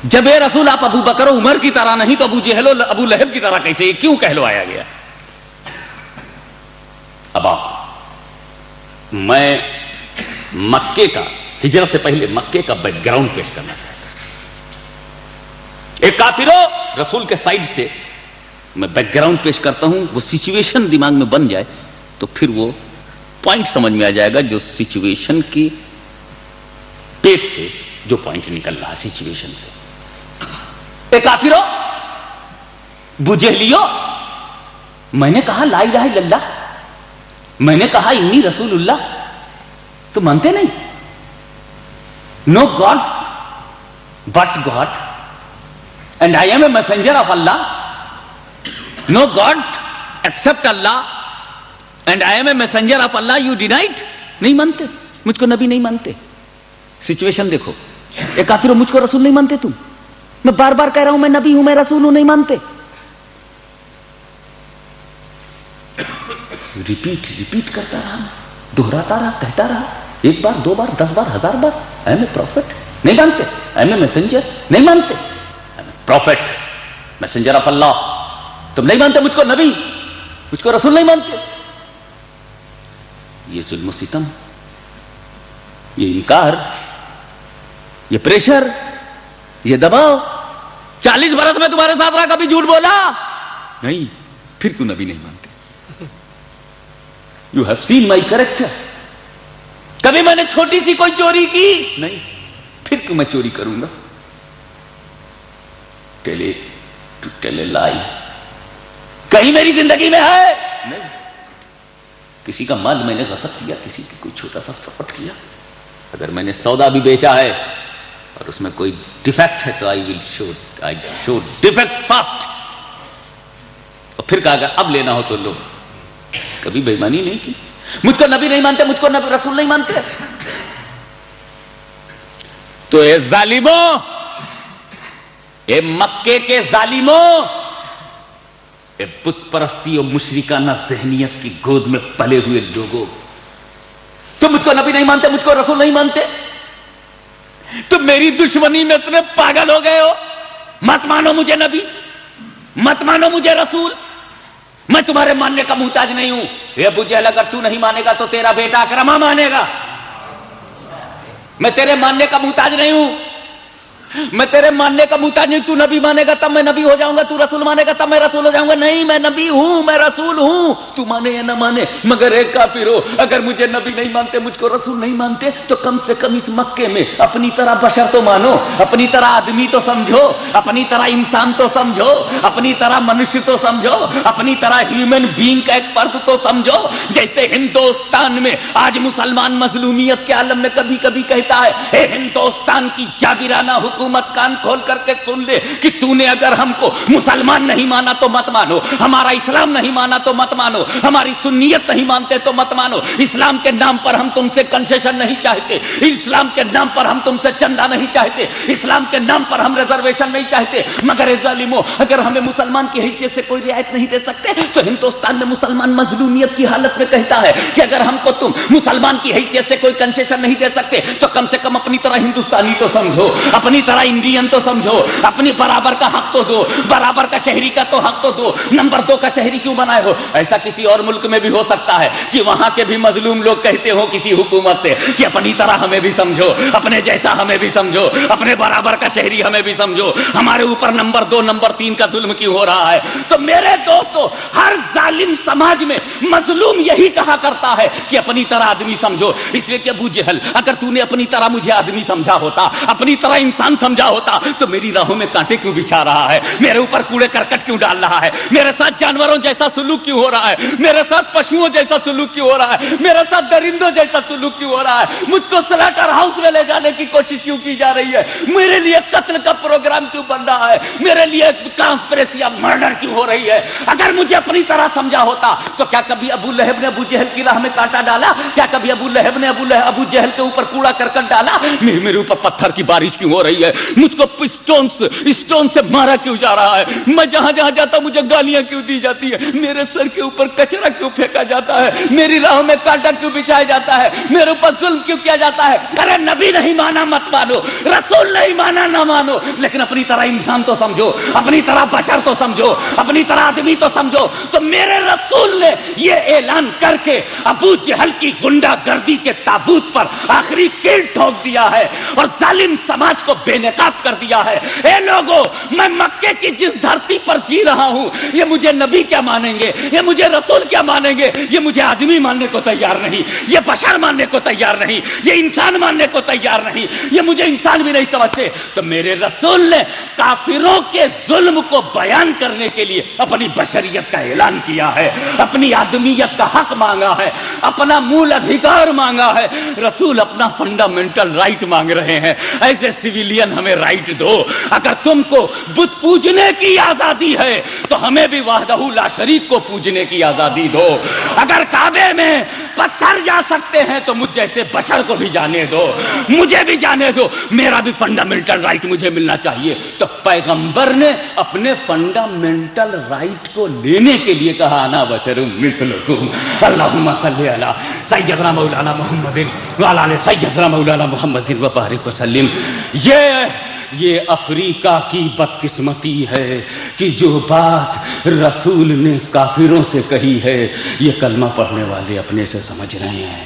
جب اے رسول آپ ابو بکر و عمر کی طرح نہیں تو ابو جہل و ابو لہب کی طرح کیسے؟ یہ کیوں کہلوایا گیا؟ اب آپ، میں مکے کا، ہجرت سے پہلے مکے کا بیک گراؤنڈ پیش کرنا چاہتا ہوں۔ ایک کافرو رسول کے سائڈ سے میں بیک گراؤنڈ پیش کرتا ہوں، وہ سچویشن دماغ میں بن جائے تو پھر وہ پوائنٹ سمجھ میں آ جائے گا، جو سچویشن کی پیٹ سے جو پوائنٹ نکل رہا ہے سچویشن سے۔ اے کافرو، بجہلیو، میں نے کہا لا الہ الا اللہ، میں نے کہا انی رسول اللہ، تو مانتے نہیں؟ No god but god and I am a messenger of اللہ، نو گاڈ ایکسپٹ اللہ and I am a messenger of اللہ، یو ڈینائڈ؟ نہیں مانتے، مجھ کو نبی نہیں مانتے۔ سچویشن دیکھو، اے کافرو مجھ کو رسول نہیں مانتے تم، میں بار بار کہہ رہا ہوں میں نبی ہوں، میں رسول ہوں، نہیں مانتے۔ ریپیٹ کرتا رہا، دہراتا رہا، کہتا رہا، ایک بار، دو بار، 10 بار، 1000 بار، آئی ایم اے پروفٹ، نہیں مانتے۔ آئی ایم اے میسنجر، نہیں مانتے۔ پروفٹ، میسنجر آف اللہ، تم نہیں مانتے مجھ کو نبی، مجھ کو رسول نہیں مانتے۔ یہ ظلم و ستم، یہ انکار، یہ پریشر، یہ دباؤ، 40 برس میں تمہارے ساتھ رہا، کبھی جھوٹ بولا نہیں، پھر کیوں نبی نہیں مانتے؟ You have seen my character, کبھی میں نے چھوٹی سی کوئی چوری کی نہیں، پھر کیوں میں چوری کروں گا؟ ٹیل اے لائی، کہیں میری زندگی میں ہے نہیں، کسی کا مال میں نے غصب کیا, کسی کی کوئی چھوٹا سا فراڈ کیا, اگر میں نے سودا بھی بیچا ہے اور اس میں کوئی ڈیفیکٹ ہے تو آئی شو ڈیفیکٹ فاسٹ. اور پھر کہا اب لینا ہو تو لو. کبھی بے ایمانی نہیں کی. مجھ کو نبی نہیں مانتے, مجھ کو نبی رسول نہیں مانتے, تو اے ظالموں, اے مکے کے ظالموں, اے بت پرستی اور مشرکانہ ذہنیت کی گود میں پلے ہوئے لوگوں, تم مجھ کو نبی نہیں مانتے, مجھ کو رسول نہیں مانتے, تم میری دشمنی میں اتنے پاگل ہو گئے ہو. مت مانو مجھے نبی, مت مانو مجھے رسول, میں تمہارے ماننے کا محتاج نہیں ہوں. اے ابو جہل, اگر تو نہیں مانے گا تو تیرا بیٹا اکرمہ مانے گا. میں تیرے ماننے کا محتاج نہیں ہوں, میں تیرے ماننے کا محتاج نہیں. تو نبی مانے گا تب میں نبی ہو جاؤں گا, تو رسول مانے گا تب میں رسول ہو جاؤں گا. نہیں, میں نبی ہوں, میں رسول ہوں, تو مانے یا نہ مانے. مگر ایک کافر ہو, اگر مجھے نبی نہیں مانتے, مجھ کو رسول نہیں مانتے, تو کم سے کم اس مکے میں اپنی طرح بشر تو مانو, اپنی طرح آدمی تو سمجھو, اپنی طرح انسان تو سمجھو, اپنی طرح منشی تو سمجھو, اپنی طرح ہیومن بینگ کا ایک فرد تو سمجھو. جیسے ہندوستان میں آج مسلمان مظلومیت کے عالم میں کبھی کبھی کہتا ہے, اے ہندوستان کی جابرانہ حکومت, کان کھول کر کے سن لے کہ تو نے اگر ہم کو مسلمان نہیں مانا تو مت مانو, ہمارا اسلام نہیں مانا تو مت مانو, ہماری سنیت نہیں مانتے تو مت مانو. اسلام کے نام پر ہم تم سے کنسیشن نہیں چاہتے, اسلام کے نام پر ہم تم سے چندہ نہیں چاہتے, اسلام کے نام پر ہم ریزرویشن نہیں چاہتے. مگر اے ظالمو, اگر ہمیں مسلمان کی حیثیت سے کوئی رعایت نہیں دے سکتے تو ہندوستان میں مسلمان مظلومیت کی حالت میں کہتا ہے کہ اگر ہم کو تم مسلمان کی حیثیت سے کوئی کنسیشن نہیں دے سکتے تو کم سے کم اپنی طرح ہندوستانی تو سمجھو, اپنی طرح انڈین تو سمجھو, اپنی برابر کا حق تو دو, برابر کا شہری کا تو حق تو دو. نمبر 2 کا شہری کیوں بنائے ہو؟ ایسا کسی اور ملک میں بھی ہو سکتا ہے کہ وہاں کے بھی مظلوم لوگ کہتے ہو کسی حکومت سے کہ اپنی طرح ہمیں بھی سمجھو, اپنے جیسا ہمیں بھی سمجھو, اپنے برابر کا شہری ہمیں بھی سمجھو, ہمارے اوپر نمبر 2 نمبر 3 کا ظلم کیوں ہو رہا ہے؟ تو میرے دوستو, ہر ظالم سماج میں مظلوم یہی کہا کرتا ہے کہ اپنی طرح آدمی سمجھو. اس لیے کہ ابو جہل, اگر تو نے اپنی طرح مجھے آدمی سمجھا ہوتا, اپنی طرح انسان سمجھا ہوتا, تو میری راہوں میں کانٹے کیوں بچھا رہا ہے, میرے اوپر کوڑے کرکٹ کیوں ڈال رہا ہے, میرے ساتھ جانوروں جیسا سلوک کیوں ہو رہا ہے, میرے ساتھ پشوؤں جیسا سلوک کیوں ہو رہا ہے, میرے ساتھ درندوں جیسا سلوک کیوں ہو رہا ہے, مجھ کو سلیٹر ہاؤس میں لے جانے کی کوشش کیوں کی جا رہی ہے, میرے لیے قتل کا پروگرام کیوں بن رہا ہے, میرے لیے کانسپریسی آف مرڈر کیوں ہو رہی ہے. اگر مجھے اپنی طرح سمجھا ہوتا تو کیا کبھی ابو لہب نے ابو جہل کی راہ میں کانٹا ڈالا؟ کیا کبھی ابو لہب نے ابو جہل کے اوپر کوڑا کرکٹ ڈالا؟ میرے اوپر پتھر کی بارش کیوں ہو رہی ہے, مجھ کو اسٹون سے مارا کیوں جا رہا ہے, میں جہاں جہاں جاتا ہوں مجھے گالیاں کیوں دی جاتی ہے, میرے سر کے اوپر کچرا کیوں پھینکا جاتا ہے, میری راہوں میں کانٹا کیوں بچھایا جاتا ہے, میرے اوپر ظلم کیوں کیا جاتا ہے؟ ارے نبی نہیں مانا مت مانو, رسول نہیں مانا نہ مانو, لیکن اپنی طرح انسان تو سمجھو, اپنی طرح بشر تو سمجھو, اپنی طرح آدمی تو سمجھو. تو میرے رسول نے یہ اعلان کر کے ابو جہل کی گنڈا گردی کے تابوت پر آخری کیل ٹھوک دیا ہے اور ظالم سماج کو بے نقاب کر دیا ہے. اے لوگوں, میں مکے کی جس دھرتی پر جی رہا ہوں, یہ مجھے نبی کیا مانیں گے, یہ مجھے رسول کیا مانیں گے, یہ مجھے آدمی ماننے کو تیار نہیں, یہ بشر ماننے کو تیار نہیں, یہ انسان ماننے کو تیار نہیں, یہ مجھے انسان بھی نہیں سمجھتے. تو میرے رسول نے کافروں کے ظلم کو بیان کرنے کے لیے اپنی بشریت کا اعلان کیا ہے, اپنی آدمیت کا حق مانگا ہے, اپنا مول ادھیکار مانگا ہے. رسول اپنا فنڈامنٹل رائٹ مانگ رہے ہیں. ایسے سویلین ہمیں رائٹ دو. اگر تم کو بت پوجنے کی آزادی ہے تو ہمیں بھی وحدہ لا شریک کو پوجنے کی آزادی دو. اگر کعبے میں پتھر جا سکتے ہیں تو مجھ جیسے بشر کو بھی جانے دو, مجھے بھی جانے دو, میرا بھی فنڈامنٹل رائٹ مجھے ملنا چاہیے. تو پیغمبر نے اپنے فنڈامنٹل رائٹ کو لینے کے لیے کہا, انا بشر مثلکم, اللہم صلی علی سیدنا مولانا محمد وعلی آل سیدنا مولانا محمد وبارک وسلم. یہ افریقہ کی بدقسمتی ہے کہ جو بات رسول نے کافروں سے کہی ہے, یہ کلمہ پڑھنے والے اپنے سے سمجھ رہے ہیں,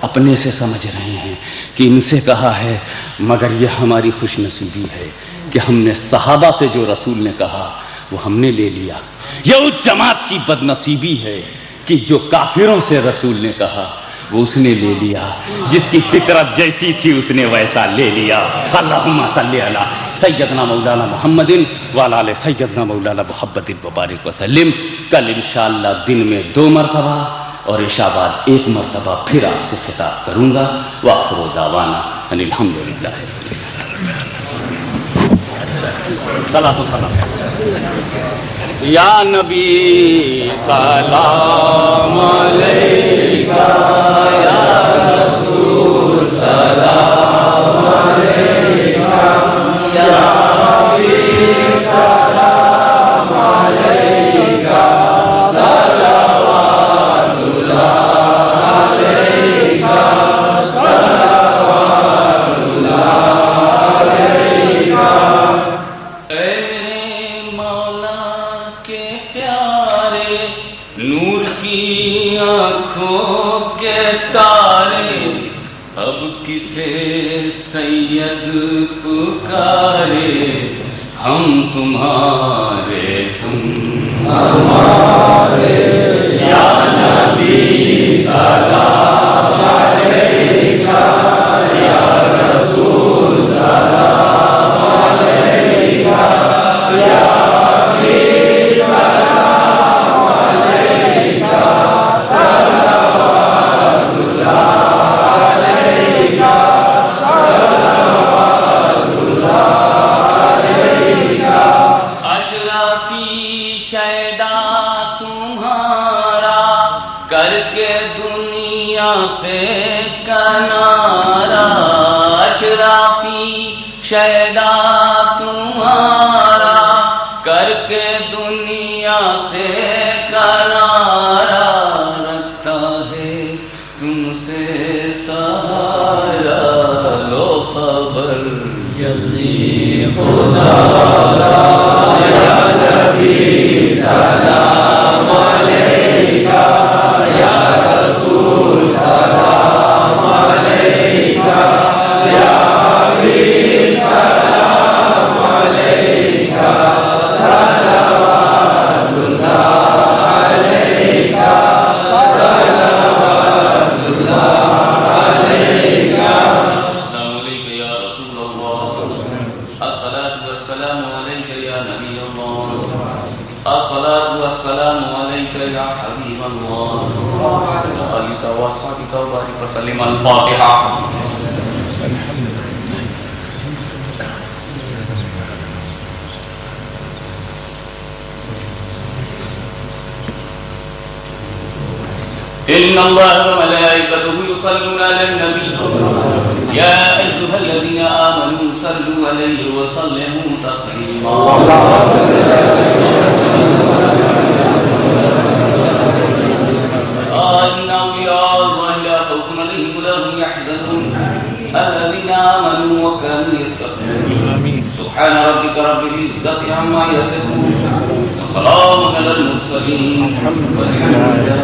اپنے سے سمجھ رہے ہیں کہ ان سے کہا ہے. مگر یہ ہماری خوش نصیبی ہے کہ ہم نے صحابہ سے جو رسول نے کہا وہ ہم نے لے لیا. یہ اس جماعت کی بد نصیبی ہے کہ جو کافروں سے رسول نے کہا وہ اس نے لے لیا, جس کی فطرت جیسی تھی اس نے ویسا لے لیا. اللہم صلی علی سیدنا مولانا محمد وعلی آل سیدنا مولانا محمد وبارک وسلم. کل انشاءاللہ دن میں 2 مرتبہ اور عشاء بعد ایک مرتبہ پھر آپ سے خطاب کروں گا. وآخر دعوانا ان الحمدللہ. یا نبی سلام علیکہ، یا رسول سلام علیکہ، یا حبیب سلام علیکہ، صلوات اللہ علیکہ، صلوات اللہ علیکہ. اے میرے مولا کے پیارے، نور کی آنکھوں کے تارے، اب کسے سید پکارے، ہم تمہارے تم ہمارے. یا نبی سلام علیکہ، یا رسول سلام علیکہ، یا حبیب سلام علیکہ، صلوات اللہ علیکہ، صلوات اللہ علیکہ. اشرفی شیدا تمہارا، کر کے دنیا سے کنارا. اشرفی شیدا تمہارا، کر کے دنیا سے کنارا. رکھتا ہے تم سے سہارا، لو خبر جلدی خدا را. یا نبی سلام علیکہ، یا رسول سلام علیکہ، یا حبیب سلام علیکہ، صلوات اللہ علیکہ، صلوات اللہ علیکہ. السلام علیکم یا رسول اللہ، الصلاۃ والسلام علیک یا نبی اللہ، الصلاۃ والسلام علیک یا حبیب اللہ، وآلک واصحابک وبارک وسلم. الفاتحہ. إن الله وملائكته يصلون على النبي يا أيها الذين آمنوا صلوا عليه وسلموا تسليما. إن أولياء الله لا خوف عليهم ولا هم يحزنون الذين آمنوا وكانوا يتقون. سبحان ربك رب العزة عما يصفون وسلام على المرسلين والحمد لله.